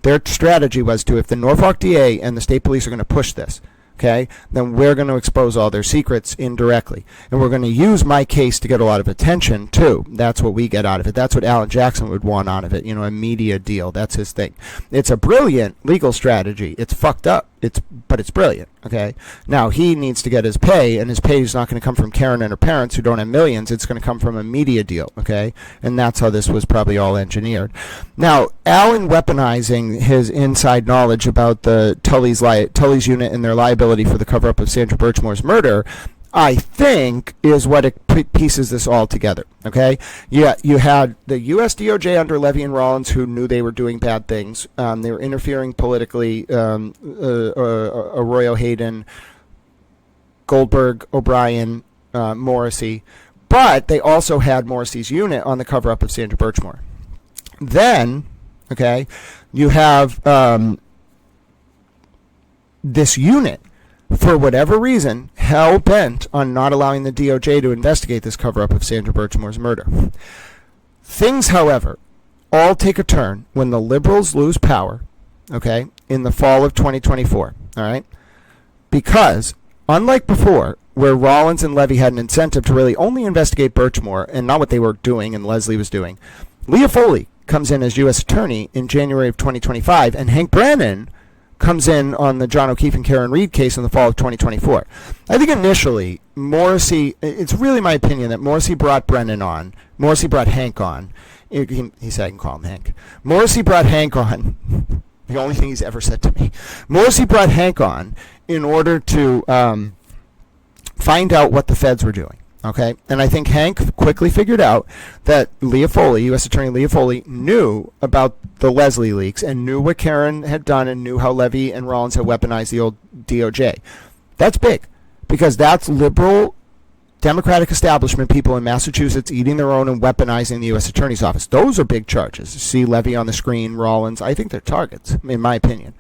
their strategy was to, if the Norfolk DA and the state police are going to push this, okay, then we're going to expose all their secrets indirectly. And we're going to use my case to get a lot of attention, too. That's what we get out of it. That's what Alan Jackson would want out of it, a media deal. That's his thing. It's a brilliant legal strategy. It's fucked up, but it's brilliant, okay? Now, he needs to get his pay, and his pay is not going to come from Karen and her parents, who don't have millions. It's going to come from a media deal, okay? And that's how this was probably all engineered. Now, Alan weaponizing his inside knowledge about the Tully's unit and their liability for the cover-up of Sandra Birchmore's murder, I think, is what it pieces this all together, okay? Yeah, you had the U.S. DOJ under Levy and Rollins, who knew they were doing bad things. They were interfering politically. Arroyo, Hayden, Goldberg, O'Brien, Morrissey. But they also had Morrissey's unit on the cover-up of Sandra Birchmore. Then, okay, you have this unit, for whatever reason, hell-bent on not allowing the DOJ to investigate this cover-up of Sandra Birchmore's murder. Things, however, all take a turn when the liberals lose power, okay, in the fall of 2024, all right? Because, unlike before, where Rollins and Levy had an incentive to really only investigate Birchmore and not what they were doing and Leslie was doing, Leah Foley comes in as U.S. Attorney in January of 2025, and Hank Brennan comes in on the John O'Keefe and Karen Reed case in the fall of 2024. I think initially Morrissey, it's really my opinion that Morrissey brought Brennan on. Morrissey brought Hank on. He said I can call him Hank. Morrissey brought Hank on. The only thing he's ever said to me. Morrissey brought Hank on in order to find out what the feds were doing. Okay, and I think Hank quickly figured out that Leah Foley, U.S. Attorney Leah Foley, knew about the Leslie leaks and knew what Karen had done and knew how Levy and Rollins had weaponized the old DOJ. That's big, because that's liberal Democratic establishment people in Massachusetts eating their own and weaponizing the U.S. Attorney's Office. Those are big charges. See Levy on the screen, Rollins. I think they're targets, in my opinion.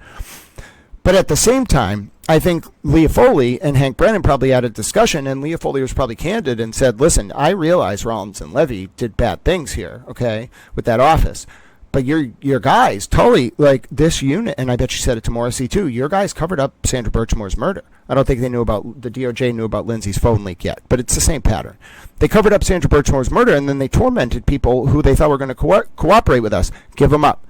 But at the same time, I think Leah Foley and Hank Brennan probably had a discussion, and Leah Foley was probably candid and said, listen, I realize Rollins and Levy did bad things here, okay, with that office. But your guys, Tully, like this unit, and I bet she said it to Morrissey too, your guys covered up Sandra Birchmore's murder. I don't think they knew about, the DOJ knew about Lindsey's phone leak yet, but it's the same pattern. They covered up Sandra Birchmore's murder, and then they tormented people who they thought were going to cooperate with us. Give them up.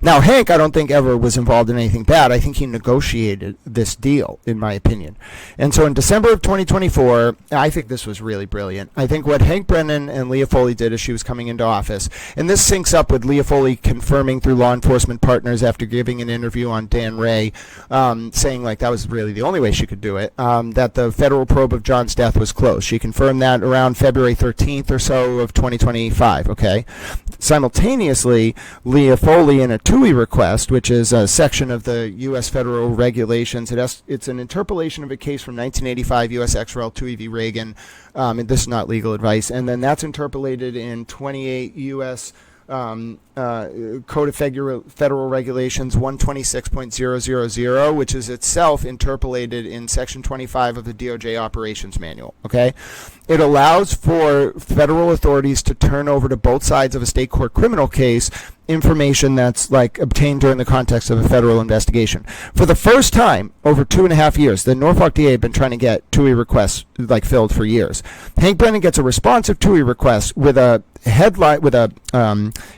Now, Hank, I don't think ever was involved in anything bad. I think he negotiated this deal, in my opinion. And so in December of 2024, I think this was really brilliant. I think what Hank Brennan and Leah Foley did as she was coming into office, and this syncs up with Leah Foley confirming through law enforcement partners after giving an interview on Dan Ray, saying like that was really the only way she could do it, that the federal probe of John's death was closed. She confirmed that around February 13th or so of 2025, okay? Simultaneously, Leah Foley in a TUI request, which is a section of the U.S. federal regulations. It's an interpolation of a case from 1985, U.S. XRL TUI v. Reagan. And this is not legal advice. And then that's interpolated in 28 U.S. Code of Federal Regulations 126.000, which is itself interpolated in Section 25 of the DOJ Operations Manual. Okay, it allows for federal authorities to turn over to both sides of a state court criminal case information that's like obtained during the context of a federal investigation. For the first time over 2.5 years, the Norfolk DA had been trying to get TUI requests like filled for years. Hank Brennan gets a responsive TUI request with a headline, with a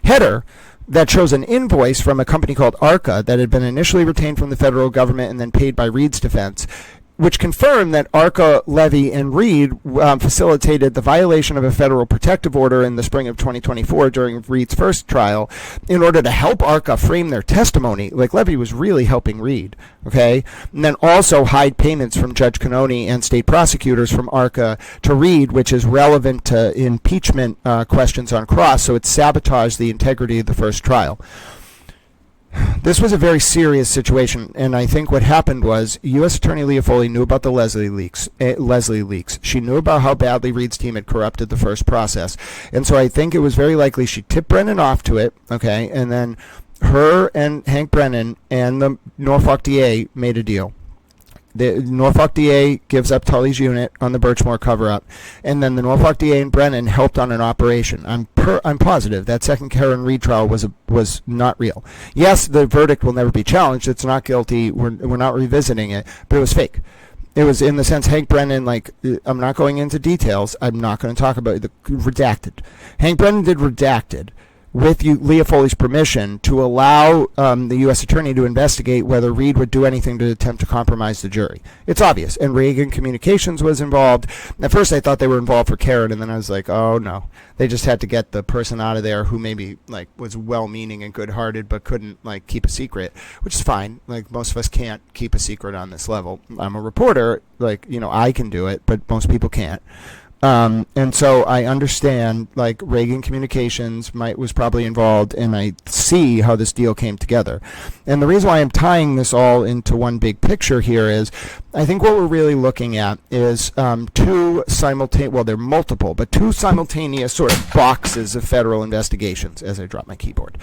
header that shows an invoice from a company called ARCA that had been initially retained from the federal government and then paid by Reed's defense, which confirmed that ARCA, Levy, and Reed facilitated the violation of a federal protective order in the spring of 2024 during Reed's first trial in order to help ARCA frame their testimony. Like, Levy was really helping Reed, okay? And then also hide payments from Judge Cannoni and state prosecutors from ARCA to Reed, which is relevant to impeachment questions on cross, so it sabotaged the integrity of the first trial. This was a very serious situation, and I think what happened was U.S. Attorney Leah Foley knew about the Leslie leaks. She knew about how badly Reed's team had corrupted the first process, and so I think it was very likely she tipped Brennan off to it, okay, and then her and Hank Brennan and the Norfolk DA made a deal. The Norfolk DA gives up Tully's unit on the Birchmore cover-up, and then the Norfolk DA and Brennan helped on an operation. I'm positive that second Karen Reed trial was not real. Yes, the verdict will never be challenged. It's not guilty. We're not revisiting it, but it was fake. It was in the sense Hank Brennan, like, I'm not going into details. I'm not going to talk about the redacted. Hank Brennan did redacted with Leah Foley's permission to allow the U.S. Attorney to investigate whether Reed would do anything to attempt to compromise the jury. It's obvious. And Reagan Communications was involved. At first I thought they were involved for Karen, and then I was like, oh no. They just had to get the person out of there who maybe like was well-meaning and good-hearted but couldn't like keep a secret, which is fine. Like, most of us can't keep a secret on this level. I'm a reporter. Like, you know, I can do it, but most people can't. And so I understand, like, Reagan Communications was probably involved, and I see how this deal came together. And the reason why I'm tying this all into one big picture here is I think what we're really looking at is two simultaneous sort of boxes of federal investigations, as I drop my keyboard.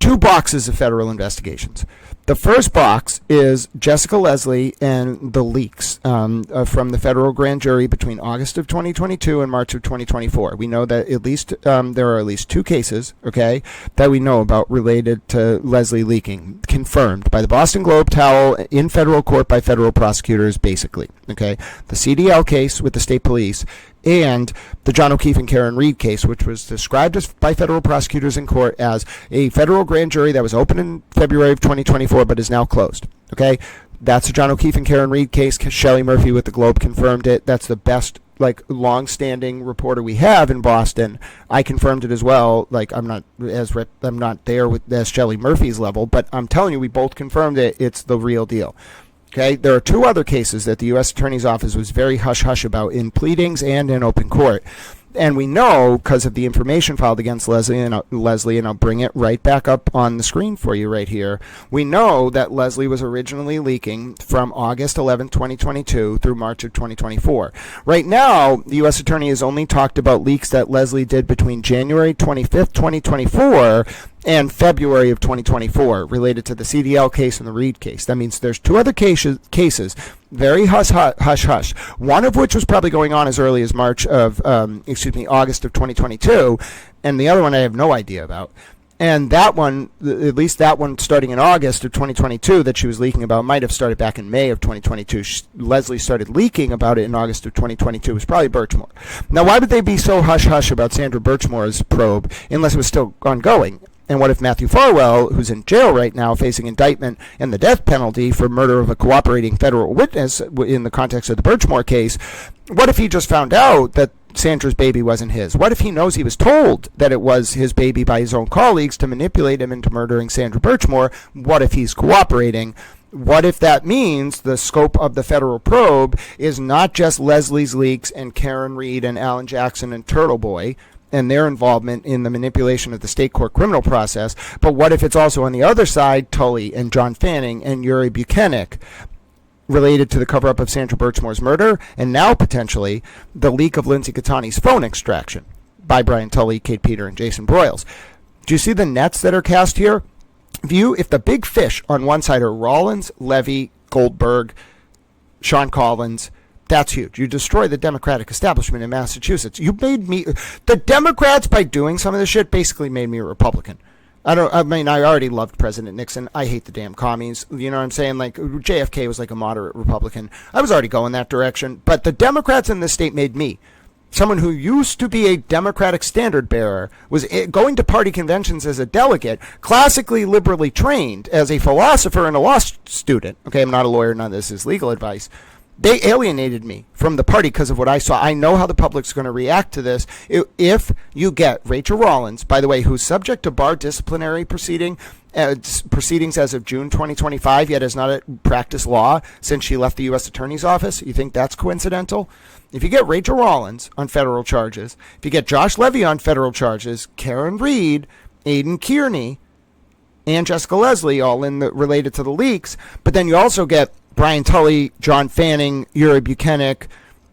Two boxes of federal investigations. The first box is Jessica Leslie and the leaks from the federal grand jury between August of 2022 and March of 2024. We know that at least there are at least two cases, okay, that we know about related to Leslie leaking, confirmed by the Boston Globe Towel in federal court by federal prosecutors, basically, okay? The CDL case with the state police and the John O'Keefe and Karen Reed case, which was described by federal prosecutors in court as a federal grand jury that was open in February of 2024 but is now closed. Okay, that's the John O'Keefe and Karen Reed case. Shelley Murphy with the Globe confirmed it. That's the best, like, long-standing reporter we have in Boston. I confirmed it as well. Like, I'm not there with as Shelley Murphy's level, but I'm telling you, we both confirmed it. It's the real deal. Okay, there are two other cases that the U.S. Attorney's Office was very hush-hush about in pleadings and in open court. And we know because of the information filed against Leslie, and I'll bring it right back up on the screen for you right here. We know that Leslie was originally leaking from August 11, 2022 through March of 2024. Right now, the U.S. Attorney has only talked about leaks that Leslie did between January 25th, 2024 and February of 2024 related to the CDL case and the Reed case. That means there's two other cases very hush-hush, one of which was probably going on as early as August of 2022, and the other one I have no idea about. And that one, at least that one starting in August of 2022 that she was leaking about, might have started back in May of 2022. Leslie started leaking about it in August of 2022. It was probably Birchmore. Now, why would they be so hush-hush about Sandra Birchmore's probe unless it was still ongoing? And what if Matthew Farwell, who's in jail right now facing indictment and the death penalty for murder of a cooperating federal witness in the context of the Birchmore case, what if he just found out that Sandra's baby wasn't his? What if he knows he was told that it was his baby by his own colleagues to manipulate him into murdering Sandra Birchmore? What if he's cooperating? What if that means the scope of the federal probe is not just Leslie's leaks and Karen Reed and Alan Jackson and TurtleBoy and their involvement in the manipulation of the state court criminal process, but what if it's also on the other side, Tully and John Fanning and Yuri Buchanan, related to the cover-up of Sandra Birchmore's murder, and now potentially the leak of Lindsey Gaetani's phone extraction by Brian Tully, Kate Peter, and Jason Broyles. Do you see the nets that are cast here? If the big fish on one side are Rollins, Levy, Goldberg, Shawn Collins, that's huge. You destroy the Democratic establishment in Massachusetts. The Democrats, by doing some of this shit, basically made me a Republican. I already loved President Nixon. I hate the damn commies. You know what I'm saying? Like, JFK was like a moderate Republican. I was already going that direction. But the Democrats in this state made me, someone who used to be a Democratic standard bearer, was going to party conventions as a delegate, classically liberally trained as a philosopher and a law student. Okay, I'm not a lawyer. None of this is legal advice. They alienated me from the party because of what I saw. I know how the public's going to react to this. If you get Rachael Rollins, by the way, who's subject to bar disciplinary proceedings as of June 2025, yet has not practiced law since she left the U.S. Attorney's Office, you think that's coincidental? If you get Rachael Rollins on federal charges, if you get Josh Levy on federal charges, Karen Reed, Aidan Kearney, and Jessica Leslie all related to the leaks, but then you also get Brian Tully, John Fanning, Yuri Buchanan,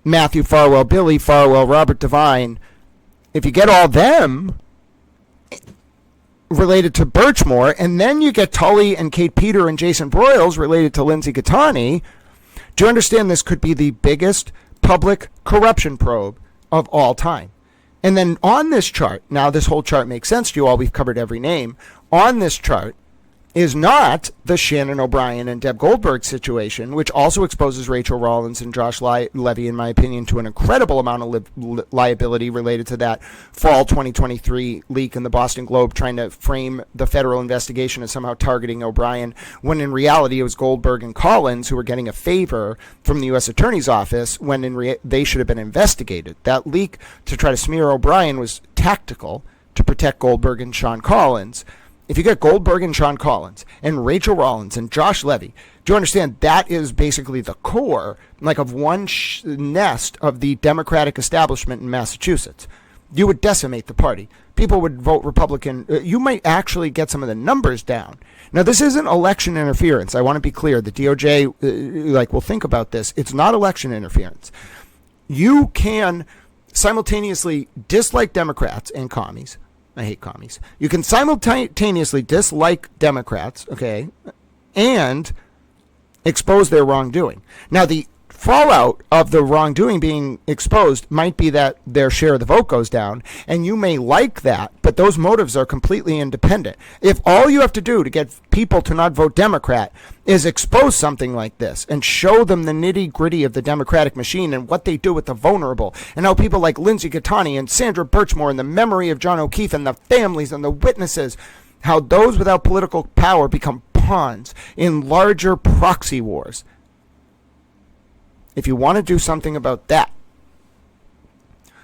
Matthew Farwell, Billy Farwell, Robert Devine. If you get all them related to Birchmore, and then you get Tully and Kate Peter and Jason Broyles related to Lindsey Gaetani, do you understand this could be the biggest public corruption probe of all time? And then on this chart, now this whole chart makes sense to you all, we've covered every name. On this chart is not the Shannon O'Brien and Deb Goldberg situation, which also exposes Rachael Rollins and Josh Levy, in my opinion, to an incredible amount of liability related to that fall 2023 leak in the Boston Globe, trying to frame the federal investigation as somehow targeting O'Brien, when in reality it was Goldberg and Collins who were getting a favor from the U.S. Attorney's Office when they should have been investigated. That leak to try to smear O'Brien was tactical to protect Goldberg and Shawn Collins. If you get Goldberg and Shawn Collins and Rachael Rollins and Josh Levy, do you understand that is basically the core, like, of one nest of the Democratic establishment in Massachusetts? You would decimate the party. People would vote Republican. You might actually get some of the numbers down. Now, this isn't election interference. I want to be clear. The DOJ, will think about this. It's not election interference. You can simultaneously dislike Democrats and commies. I hate commies. You can simultaneously dislike Democrats, okay, and expose their wrongdoing. Now, the fallout of the wrongdoing being exposed might be that their share of the vote goes down, and you may like that, but those motives are completely independent. If all you have to do to get people to not vote Democrat is expose something like this and show them the nitty-gritty of the Democratic machine and what they do with the vulnerable, and how people like Lindsey Gaetani and Sandra Birchmore and the memory of John O'Keefe and the families and the witnesses, how those without political power become pawns in larger proxy wars. If you want to do something about that,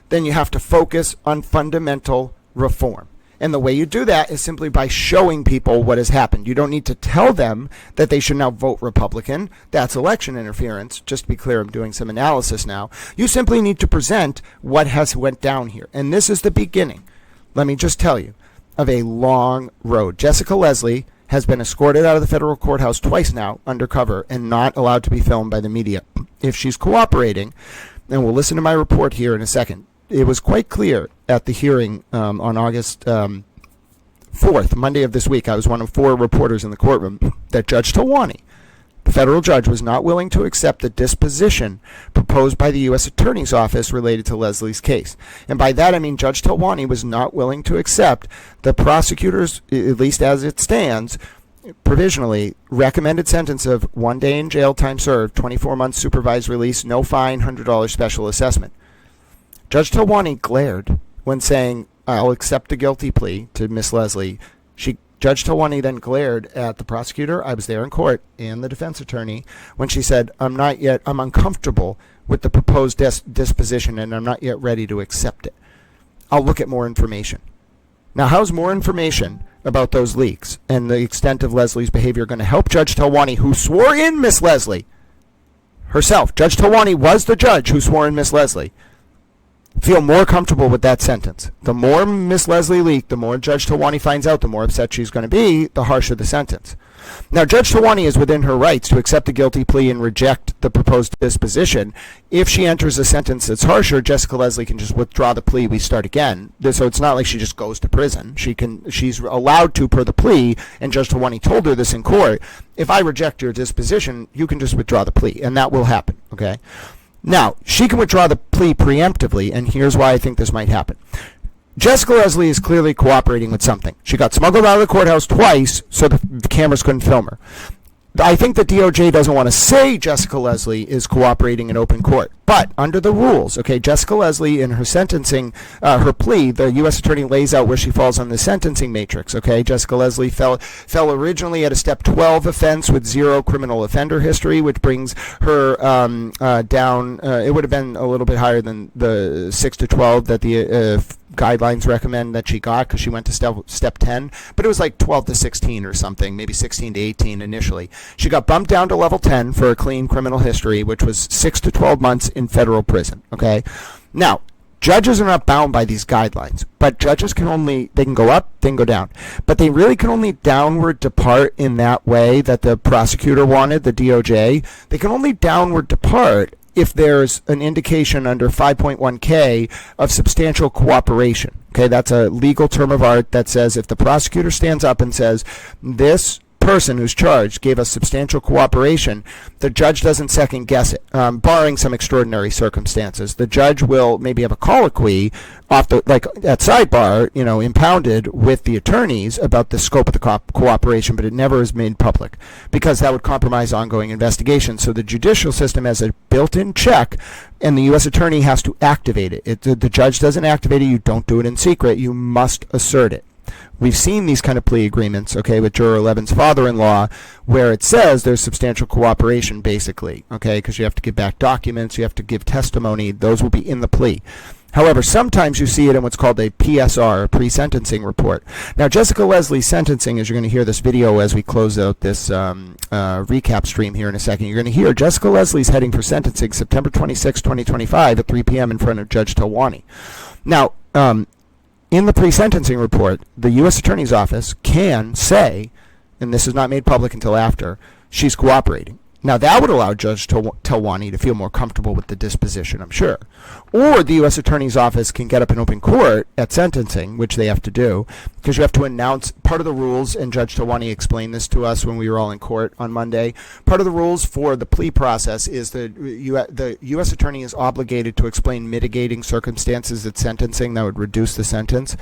then you have to focus on fundamental reform. And the way you do that is simply by showing people what has happened. You don't need to tell them that they should now vote Republican. That's election interference. Just to be clear, I'm doing some analysis now. You simply need to present what has went down here. And this is the beginning, let me just tell you, of a long road. Jessica Leslie has been escorted out of the federal courthouse twice now, undercover, and not allowed to be filmed by the media. If she's cooperating, and we'll listen to my report here in a second, it was quite clear at the hearing on August 4th, Monday of this week. I was one of 4 reporters in the courtroom, that Judge Talwani, the federal judge, was not willing to accept the disposition proposed by the U.S. Attorney's Office related to Leslie's case. And by that I mean Judge Talwani was not willing to accept the prosecutor's, at least as it stands, provisionally recommended sentence of 1 day in jail time served, 24 months supervised release, no fine, $100 special assessment. Judge Talwani glared when saying, I'll accept a guilty plea to Miss Leslie. Judge Talwani then glared at the prosecutor, I was there in court, and the defense attorney when she said, I'm uncomfortable with the proposed disposition and I'm not yet ready to accept it. I'll look at more information. Now, how's more information about those leaks and the extent of Leslie's behavior going to help Judge Talwani, who swore in Miss Leslie herself? Judge Talwani was the judge who swore in Miss Leslie. Feel more comfortable with that sentence. The more Miss Leslie leaked, the more Judge Talwani finds out, the more upset she's going to be, the harsher the sentence. Now, Judge Talwani is within her rights to accept a guilty plea and reject the proposed disposition. If she enters a sentence that's harsher, Jessica Leslie can just withdraw the plea, we start again. So it's not like she just goes to prison. She's allowed to per the plea, and Judge Talwani told her this in court. If I reject your disposition, you can just withdraw the plea, and that will happen, okay? Now, she can withdraw the plea preemptively, and here's why I think this might happen. Jessica Leslie is clearly cooperating with something. She got smuggled out of the courthouse twice so the cameras couldn't film her. I think the DOJ doesn't want to say Jessica Leslie is cooperating in open court. But under the rules, okay, Jessica Leslie in her sentencing, her plea, the U.S. attorney lays out where she falls on the sentencing matrix, okay? Jessica Leslie fell originally at a step 12 offense with 0 criminal offender history, which brings her down, it would have been a little bit higher than the 6 to 12 that the guidelines recommend that she got, because she went to step 10, but it was like 12 to 16 or something, maybe 16 to 18 initially. She got bumped down to level 10 for a clean criminal history, which was 6 to 12 months in federal prison, okay? Now, judges are not bound by these guidelines, but judges they can go up, they can go down, but they really can only downward depart in that way that the prosecutor wanted, the DOJ. They can only downward depart if there's an indication under 5.1K of substantial cooperation. Okay, that's a legal term of art that says if the prosecutor stands up and says, this person who's charged gave us substantial cooperation, the judge doesn't second guess it, barring some extraordinary circumstances. The judge will maybe have a colloquy at sidebar, impounded with the attorneys about the scope of the cooperation, but it never is made public because that would compromise ongoing investigation. So the judicial system has a built-in check, and the U.S. attorney has to activate it. The judge doesn't activate it. You don't do it in secret. You must assert it. We've seen these kind of plea agreements, okay, with Juror 11's father-in-law, where it says there's substantial cooperation, basically, okay, because you have to give back documents, you have to give testimony. Those will be in the plea. However, sometimes you see it in what's called a PSR, a pre-sentencing report. Now, Jessica Leslie's sentencing, as you're going to hear this video as we close out this recap stream here in a second, you're going to hear Jessica Leslie's heading for sentencing September 26, 2025 at 3 p.m. in front of Judge Talwani. Now, in the pre-sentencing report, the U.S. Attorney's Office can say, and this is not made public until after, she's cooperating. Now, that would allow Judge Talwani to feel more comfortable with the disposition, I'm sure. Or the U.S. Attorney's Office can get up in open court at sentencing, which they have to do, because you have to announce part of the rules, and Judge Talwani explained this to us when we were all in court on Monday. Part of the rules for the plea process is the U.S. Attorney is obligated to explain mitigating circumstances at sentencing that would reduce the sentence.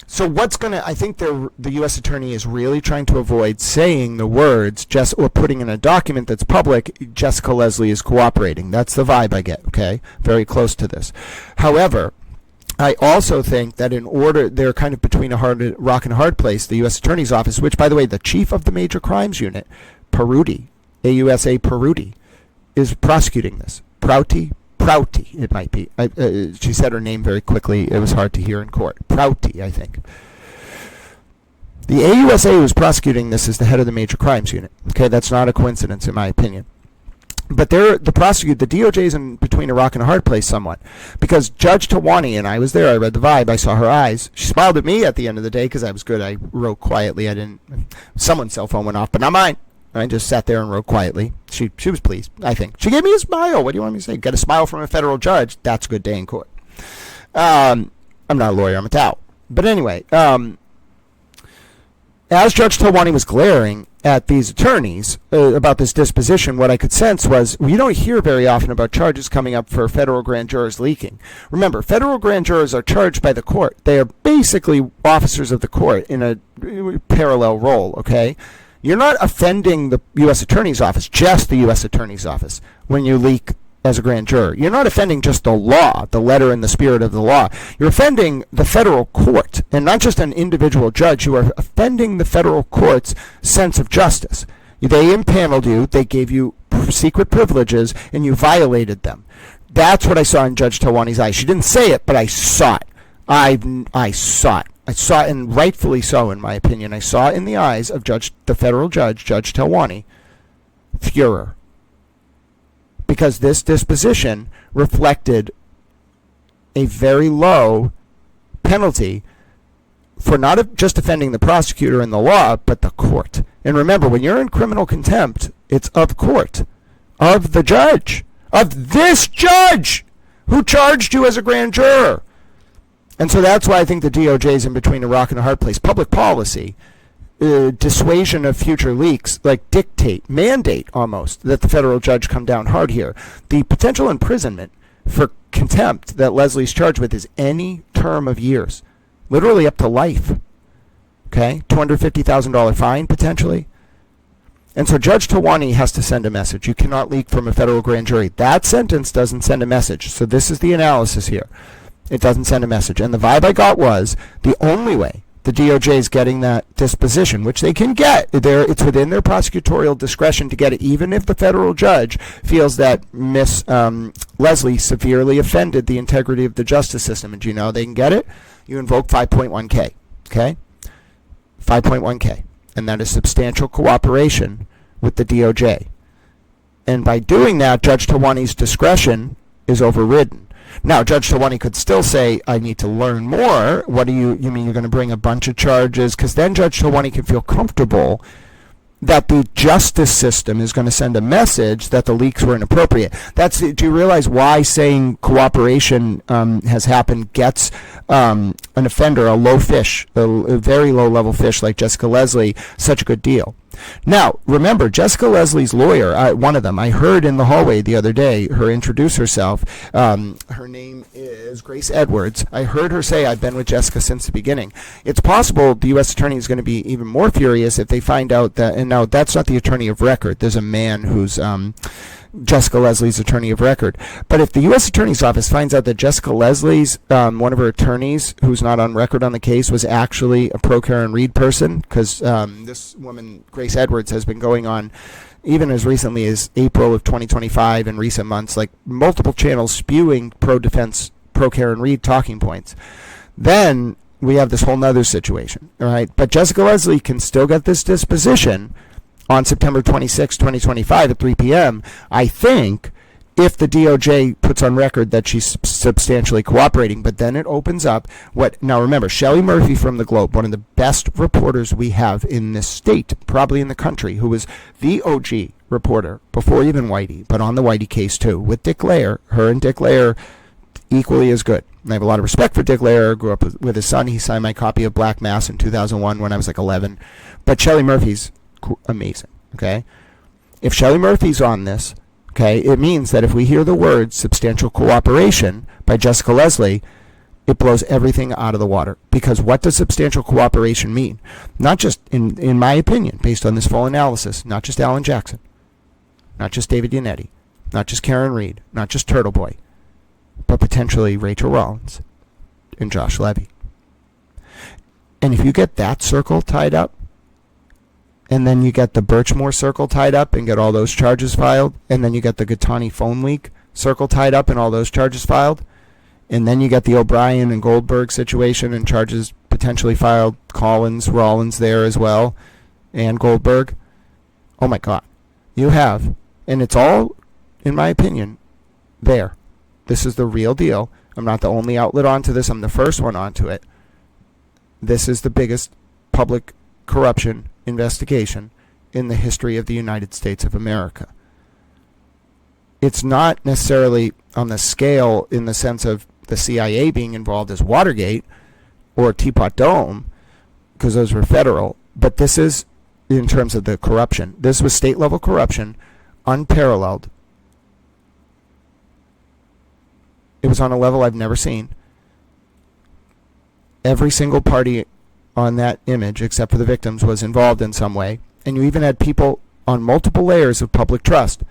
So I think the U.S. Attorney is really trying to avoid saying the words, or putting in a document that's public, Jessica Leslie is cooperating. That's the vibe I get, okay? Very close to this. However, I also think that they're kind of between a rock and a hard place. The U.S. Attorney's Office, which, by the way, the chief of the Major Crimes Unit, Peruti, AUSA Peruti, is prosecuting this. Prouty, it might be. She said her name very quickly. It was hard to hear in court. Prouty, I think. The AUSA who's prosecuting this is the head of the Major Crimes Unit. Okay, that's not a coincidence, in my opinion. But the DOJ is in between a rock and a hard place somewhat. Because Judge Tawani, and I was there, I read the vibe, I saw her eyes. She smiled at me at the end of the day because I was good. I wrote quietly. Someone's cell phone went off, but not mine. I just sat there and wrote quietly. She was pleased, I think. She gave me a smile. What do you want me to say? Get a smile from a federal judge. That's a good day in court. I'm not a lawyer. I'm a tout. But anyway, as Judge Tawani was glaring at these attorneys about this disposition, what I could sense was we don't hear very often about charges coming up for federal grand jurors leaking. Remember, federal grand jurors are charged by the court. They are basically officers of the court in a parallel role, okay? You're not offending the U.S. Attorney's Office, just the U.S. Attorney's Office, when you leak as a grand juror. You're not offending just the law, the letter and the spirit of the law. You're offending the federal court, and not just an individual judge. You are offending the federal court's sense of justice. They impaneled you, they gave you secret privileges, and you violated them. That's what I saw in Judge Tawani's eyes. She didn't say it, but I saw it. I saw it. I saw it, and rightfully so, in my opinion. I saw it in the eyes of the federal judge, Judge Tawani, furor. Because this disposition reflected a very low penalty for not just offending the prosecutor and the law, but the court. And remember, when you're in criminal contempt, it's of court, of the judge, of this judge who charged you as a grand juror. And so that's why I think the DOJ is in between a rock and a hard place. Public policy, dissuasion of future leaks, like mandate almost, that the federal judge come down hard here. The potential imprisonment for contempt that Leslie's charged with is any term of years, literally up to life. Okay? $250,000 fine, potentially. And so Judge Tawani has to send a message. You cannot leak from a federal grand jury. That sentence doesn't send a message. So this is the analysis here. It doesn't send a message. And the vibe I got was the only way the DOJ is getting that disposition, which they can get, it's within their prosecutorial discretion to get it, even if the federal judge feels that Miss Leslie severely offended the integrity of the justice system. And do you know how they can get it? You invoke 5.1K, okay? 5.1K. And that is substantial cooperation with the DOJ. And by doing that, Judge Tawani's discretion is overridden. Now, Judge Tawani could still say, I need to learn more. What do you mean you're going to bring a bunch of charges? Because then Judge Tawani can feel comfortable that the justice system is going to send a message that the leaks were inappropriate. Do you realize why saying cooperation has happened gets an offender, a low fish, a very low-level fish like Jessica Leslie, such a good deal? Now, remember, Jessica Leslie's lawyer, one of them, I heard in the hallway the other day her introduce herself. Her name is Grace Edwards. I heard her say, I've been with Jessica since the beginning. It's possible the U.S. attorney is going to be even more furious if they find out that, and now that's not the attorney of record. There's a man who's Jessica Leslie's attorney of record. But if the U.S. Attorney's Office finds out that Jessica Leslie's, one of her attorneys, who's not on record on the case, was actually a pro-Karen Reed person, because this woman, Grace Edwards, has been going on, even as recently as April of 2025 in recent months, like multiple channels spewing pro-defense, pro-Karen Reed talking points, then we have this whole nother situation, all right? But Jessica Leslie can still get this disposition on September 26, 2025 at 3 p.m., I think, if the DOJ puts on record that she's substantially cooperating. But then it opens up now remember, Shelley Murphy from the Globe, one of the best reporters we have in this state, probably in the country, who was the OG reporter before even Whitey, but on the Whitey case too, with Dick Lair. Her and Dick Lair equally as good. And I have a lot of respect for Dick Lair. Grew up with his son. He signed my copy of Black Mass in 2001 when I was like 11. But Shelley Murphy's amazing, okay? If Shelley Murphy's on this, okay, it means that if we hear the word substantial cooperation by Jessica Leslie, it blows everything out of the water. Because what does substantial cooperation mean? Not just, in my opinion, based on this full analysis, not just Alan Jackson, not just David Yannetti, not just Karen Reed, not just TurtleBoy, but potentially Rachael Rollins and Josh Levy. And if you get that circle tied up, and then you get the Birchmore circle tied up and get all those charges filed, and then you get the Gaetani phone leak circle tied up and all those charges filed, and then you get the O'Brien and Goldberg situation and charges potentially filed, Collins, Rollins there as well, and Goldberg. Oh my God. You have, and it's all, in my opinion, there. This is the real deal. I'm not the only outlet onto this. I'm the first one onto it. This is the biggest public corruption investigation in the history of the United States of America. It's not necessarily on the scale in the sense of the CIA being involved as Watergate or Teapot Dome, because those were federal, but this is in terms of the corruption. This was state-level corruption, unparalleled. It was on a level I've never seen. Every single party on that image, except for the victims, was involved in some way. And you even had people on multiple layers of public trust.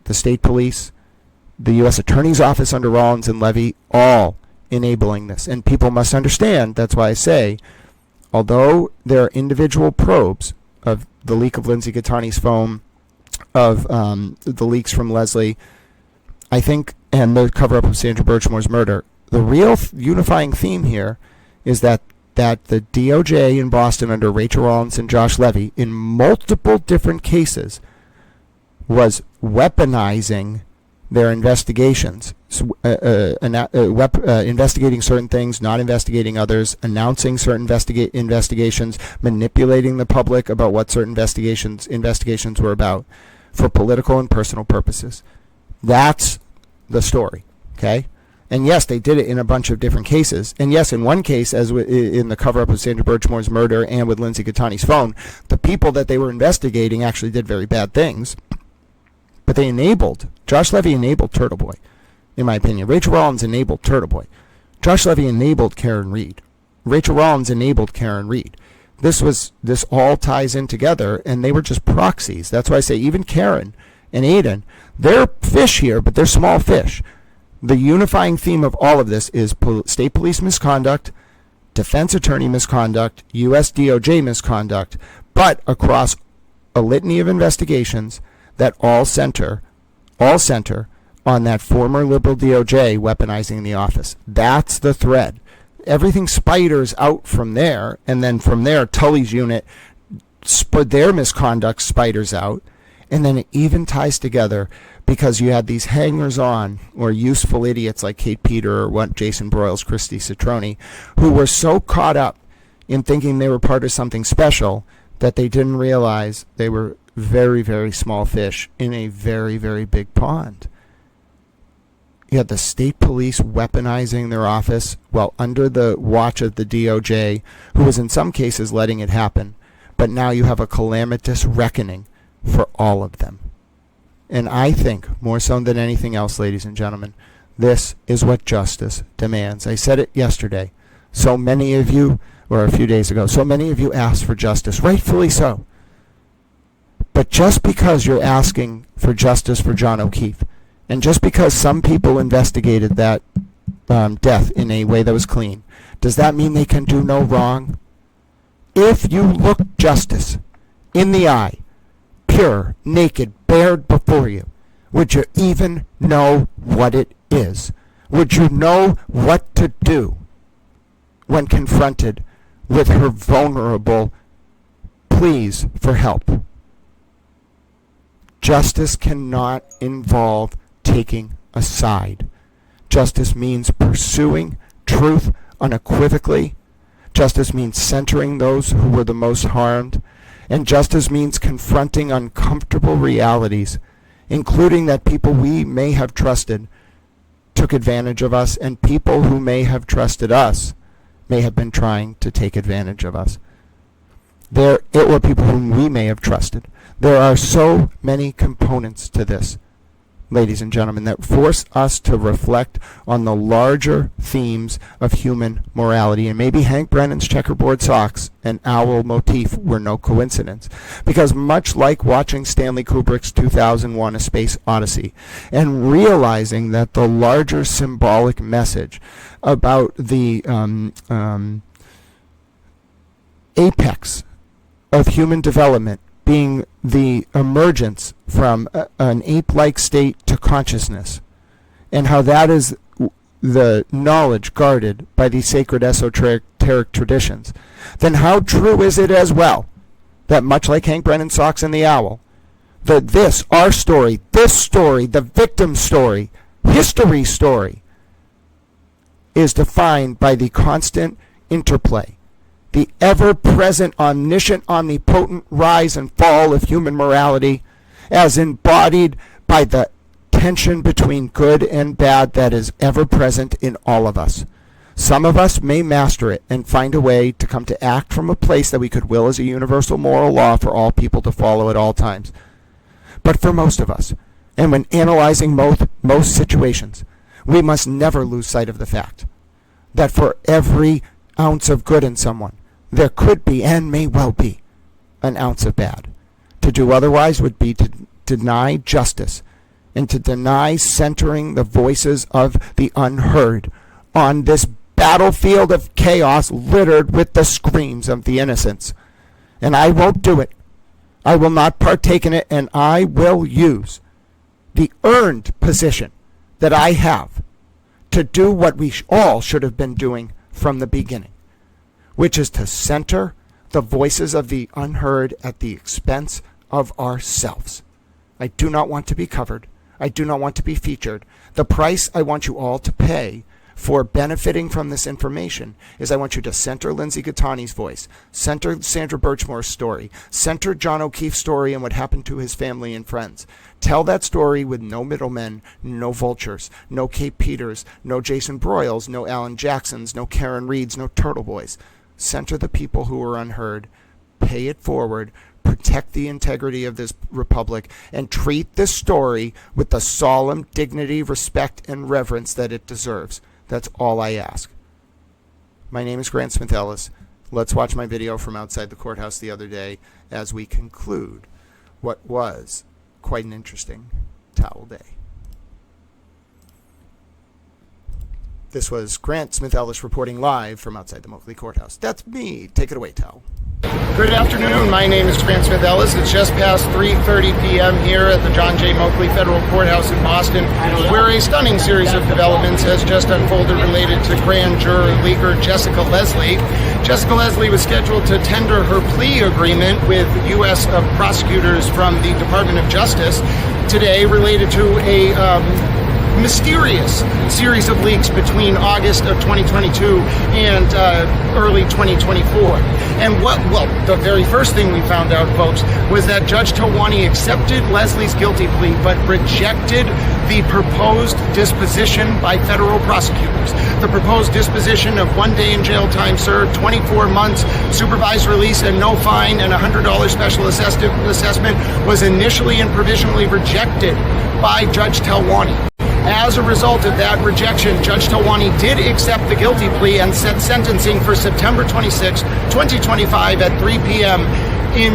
The state police, the U.S. Attorney's Office under Rollins and Levy, all enabling this. And people must understand, that's why I say, although there are individual probes of the leak of Lindsey Gaetani's phone, of the leaks from Leslie, I think, and the cover-up of Sandra Birchmore's murder, the real unifying theme here is that the DOJ in Boston under Rachael Rollins and Josh Levy, in multiple different cases, was weaponizing their investigations, investigating certain things, not investigating others, announcing certain investigations, manipulating the public about what certain investigations were about for political and personal purposes. That's the story, okay? And yes, they did it in a bunch of different cases. And yes, in one case, as in the cover-up of Sandra Birchmore's murder and with Lindsey Gaetani's phone, the people that they were investigating actually did very bad things. But they Josh Levy enabled TurtleBoy, in my opinion. Rachael Rollins enabled TurtleBoy. Josh Levy enabled Karen Reed. Rachael Rollins enabled Karen Reed. This all ties in together, and they were just proxies. That's why I say even Karen and Aidan, they're fish here, but they're small fish. The unifying theme of all of this is state police misconduct, defense attorney misconduct, U.S. DOJ misconduct, but across a litany of investigations that all center on that former liberal DOJ weaponizing the office. That's the thread. Everything spiders out from there, and then from there, Tully's unit, their misconduct spiders out, and then it even ties together because you had these hangers-on or useful idiots like Kate Peter or Jason Broyles, Christy Citroni, who were so caught up in thinking they were part of something special that they didn't realize they were very, very small fish in a very, very big pond. You had the state police weaponizing their office while under the watch of the DOJ, who was in some cases letting it happen. But now you have a calamitous reckoning for all of them. And I think, more so than anything else, ladies and gentlemen, this is what justice demands. I said it yesterday. So many of you, or a few days ago, so many of you asked for justice, rightfully so. But just because you're asking for justice for John O'Keefe, and just because some people investigated that death in a way that was clean, does that mean they can do no wrong? If you look justice in the eye, pure, naked, bared before you, would you even know what it is? Would you know what to do when confronted with her vulnerable pleas for help? Justice cannot involve taking a side. Justice means pursuing truth unequivocally. Justice means centering those who were the most harmed. And justice means confronting uncomfortable realities, including that people we may have trusted took advantage of us, and people who may have trusted us may have been trying to take advantage of us. Or people whom we may have trusted. There are so many components to this. ladies and gentlemen, that force us to reflect on the larger themes of human morality. And maybe Hank Brennan's checkerboard socks and owl motif were no coincidence. Because much like watching Stanley Kubrick's 2001 A Space Odyssey and realizing that the larger symbolic message about the apex of human development being the emergence from an ape-like state to consciousness, and how that is the knowledge guarded by these sacred esoteric traditions, then how true is it as well that, much like Hank Brennan's socks and the owl, that this, our story, this story, the victim story, history story, is defined by the constant interplay, the ever-present, omniscient, omnipotent rise and fall of human morality as embodied by the tension between good and bad that is ever-present in all of us. Some of us may master it and find a way to come to act from a place that we could will as a universal moral law for all people to follow at all times. But for most of us, and when analyzing most situations, we must never lose sight of the fact that for every ounce of good in someone, there could be and may well be an ounce of bad. To do otherwise would be to deny justice and to deny centering the voices of the unheard on this battlefield of chaos littered with the screams of the innocents. And I won't do it. I will not partake in it, and I will use the earned position that I have to do what we all should have been doing from the beginning, which is to center the voices of the unheard at the expense of ourselves. I do not want to be covered. I do not want to be featured. The price I want you all to pay for benefiting from this information is I want you to center Lindsey Gaetani's voice, center Sandra Birchmore's story, center John O'Keefe's story and what happened to his family and friends. Tell that story with no middlemen, no vultures, no Kate Peters, no Jason Broyles, no Alan Jacksons, no Karen Reeds, no Turtleboys. Center the people who are unheard, pay it forward, protect the integrity of this republic, and treat this story with the solemn dignity, respect, and reverence that it deserves. That's all I ask. My name is Grant Smith Ellis. Let's watch my video from outside the courthouse the other day as we conclude what was quite an interesting towel day. This was Grant Smith Ellis reporting live from outside the Moakley Courthouse. That's me. Take it away, Towel. Good afternoon. My name is Grant Smith Ellis. It's just past 3:30 p.m. here at the John J. Moakley Federal Courthouse in Boston, where a stunning series of developments has just unfolded related to grand juror leaker Jessica Leslie. Jessica Leslie was scheduled to tender her plea agreement with U.S. prosecutors from the Department of Justice today related to a mysterious series of leaks between August of 2022 and early 2024. And the very first thing we found out, folks, was that Judge Talwani accepted Leslie's guilty plea but rejected the proposed disposition by federal prosecutors. The proposed disposition of 1 day in jail time served, 24 months supervised release and no fine, and $100 special assessment was initially and provisionally rejected by Judge Talwani. As a result of that rejection, Judge Talwani did accept the guilty plea and set sentencing for September 26, 2025 at 3 p.m. in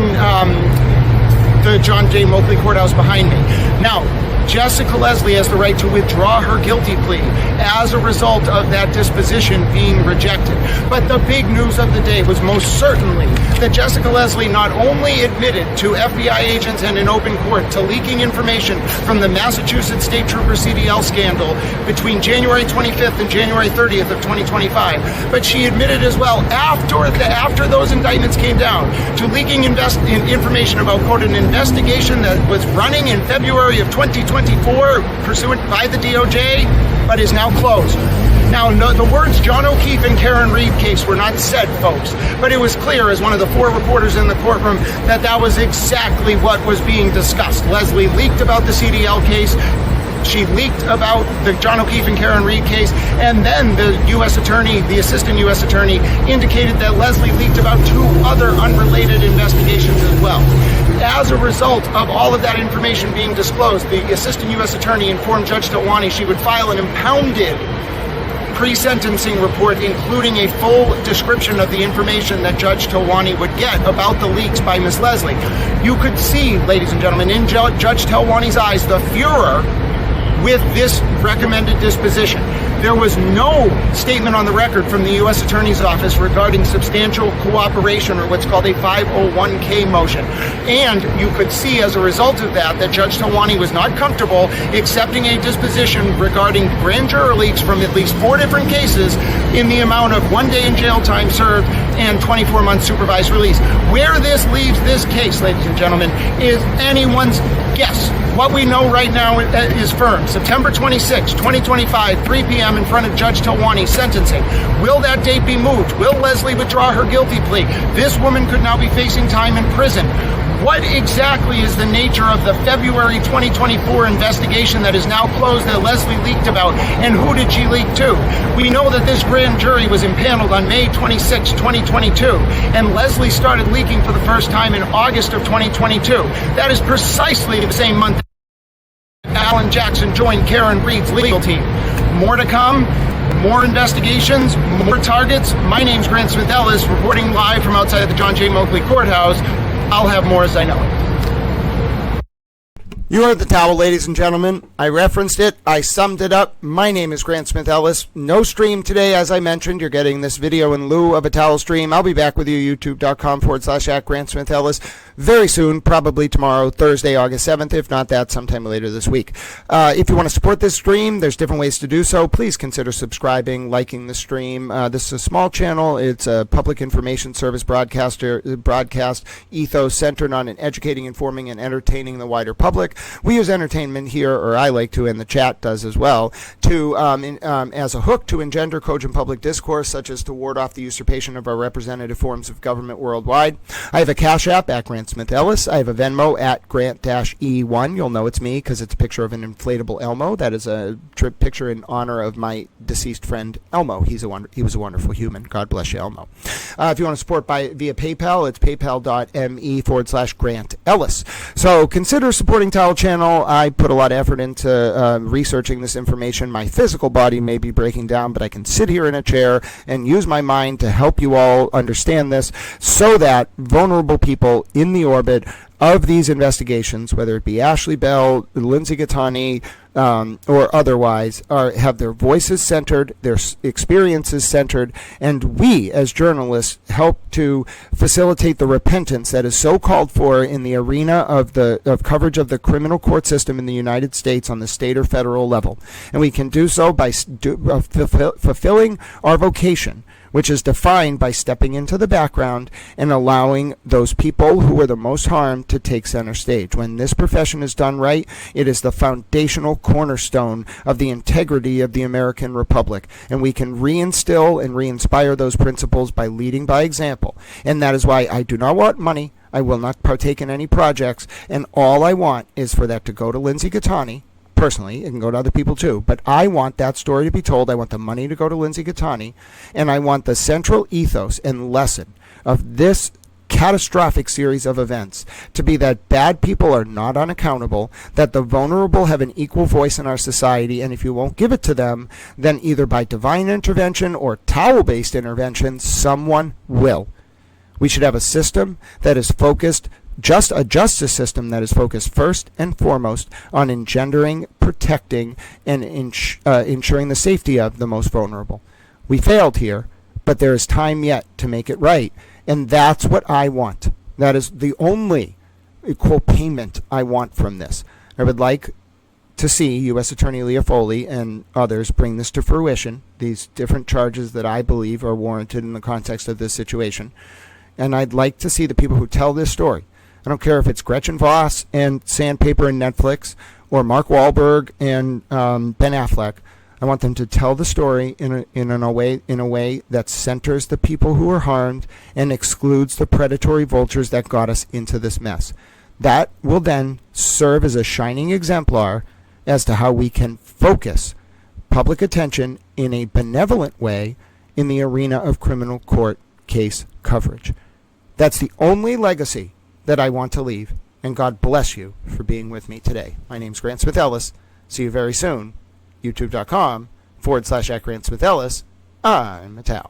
the John J. Moakley Courthouse behind me. Now, Jessica Leslie has the right to withdraw her guilty plea as a result of that disposition being rejected. But the big news of the day was most certainly that Jessica Leslie not only admitted to FBI agents and in open court to leaking information from the Massachusetts State Trooper CDL scandal between January 25th and January 30th of 2025, but she admitted as well after those indictments came down to leaking information about, quote, an investigation that was running in February of 2024 pursuant by the DOJ, but is now closed. Now, the words John O'Keefe and Karen Reed case were not said, folks, but it was clear as one of the 4 reporters in the courtroom that was exactly what was being discussed. Leslie leaked about the CDL case. She leaked about the John O'Keefe and Karen Reed case, and then the U.S. attorney, the assistant U.S. attorney, indicated that Leslie leaked about 2 other unrelated investigations as well. As a result of all of that information being disclosed, the Assistant U.S. Attorney informed Judge Talwani she would file an impounded pre-sentencing report, including a full description of the information that Judge Talwani would get about the leaks by Ms. Leslie. You could see, ladies and gentlemen, in Judge Talwani's eyes, the furor with this recommended disposition. There was no statement on the record from the U.S. Attorney's Office regarding substantial cooperation, or what's called a 501k motion. And you could see as a result of that Judge Talwani was not comfortable accepting a disposition regarding grand juror leaks from at least 4 different cases in the amount of 1 day in jail time served and 24 months supervised release. Where this leaves this case, ladies and gentlemen, is anyone's guess. What we know right now is firm. September 26, 2025, 3 p.m. in front of Judge Talwani sentencing. Will that date be moved? Will Leslie withdraw her guilty plea? This woman could now be facing time in prison. What exactly is the nature of the February 2024 investigation that is now closed that Leslie leaked about, and who did she leak to? We know that this grand jury was impaneled on May 26, 2022, and Leslie started leaking for the first time in August of 2022. That is precisely the same month Alan Jackson joined Karen Reed's legal team. More to come, more investigations, more targets. My name's Grant Smith Ellis, reporting live from outside the John J. Moakley Courthouse. I'll have more as I know it. You heard the towel, ladies and gentlemen. I referenced it. I summed it up. My name is Grant Smith Ellis. No stream today, as I mentioned. You're getting this video in lieu of a towel stream. I'll be back with you, youtube.com/@GrantSmithEllis very soon, probably tomorrow, Thursday, August 7th. If not that, sometime later this week. If you want to support this stream, there's different ways to do so. Please consider subscribing, liking the stream. This is a small channel. It's a public information service broadcast ethos centered on educating, informing, and entertaining the wider public. We use entertainment here, or I like to, and the chat does as well, to as a hook to engender cogent public discourse, such as to ward off the usurpation of our representative forms of government worldwide. I have a Cash App at Grant Smith Ellis. I have a Venmo at Grant-E1. You'll know it's me because it's a picture of an inflatable Elmo. That is a picture in honor of my deceased friend Elmo. He was a wonderful human. God bless you, Elmo. If you want to support via PayPal, it's paypal.me/Grant Ellis. So consider supporting Towel Channel. I put a lot of effort into researching this information. My physical body may be breaking down, but I can sit here in a chair and use my mind to help you all understand this, so that vulnerable people in the orbit of these investigations, whether it be Ashley Bell, Lindsey Gaetani, or otherwise, have their voices centered, their experiences centered, and we as journalists help to facilitate the repentance that is so called for in the arena of coverage of the criminal court system in the United States on the state or federal level. And we can do so by fulfilling our vocation, which is defined by stepping into the background and allowing those people who are the most harmed to take center stage. When this profession is done right, it is the foundational cornerstone of the integrity of the American Republic. And we can reinstill and re-inspire those principles by leading by example. And that is why I do not want money. I will not partake in any projects. And all I want is for that to go to Lindsey Gaetani. Personally, it can go to other people too, but I want that story to be told. I want the money to go to Lindsey Gaetani, and I want the central ethos and lesson of this catastrophic series of events to be that bad people are not unaccountable, that the vulnerable have an equal voice in our society, and if you won't give it to them, then either by divine intervention or towel-based intervention, someone will. We should have a system that is focused, a justice system that is focused first and foremost on engendering, protecting, and ensuring the safety of the most vulnerable. We failed here, but there is time yet to make it right, and that's what I want. That is the only equal payment I want from this. I would like to see U.S. Attorney Leah Foley and others bring this to fruition, these different charges that I believe are warranted in the context of this situation. And I'd like to see the people who tell this story. I don't care if it's Gretchen Voss and Sandpaper and Netflix, or Mark Wahlberg and Ben Affleck. I want them to tell the story in a way that centers the people who are harmed and excludes the predatory vultures that got us into this mess. That will then serve as a shining exemplar as to how we can focus public attention in a benevolent way in the arena of criminal court case coverage. That's the only legacy that I want to leave. and God bless you for being with me today. My name's Grant Smith Ellis. See you very soon. YouTube.com/@GrantSmithEllis. I'm a Tao.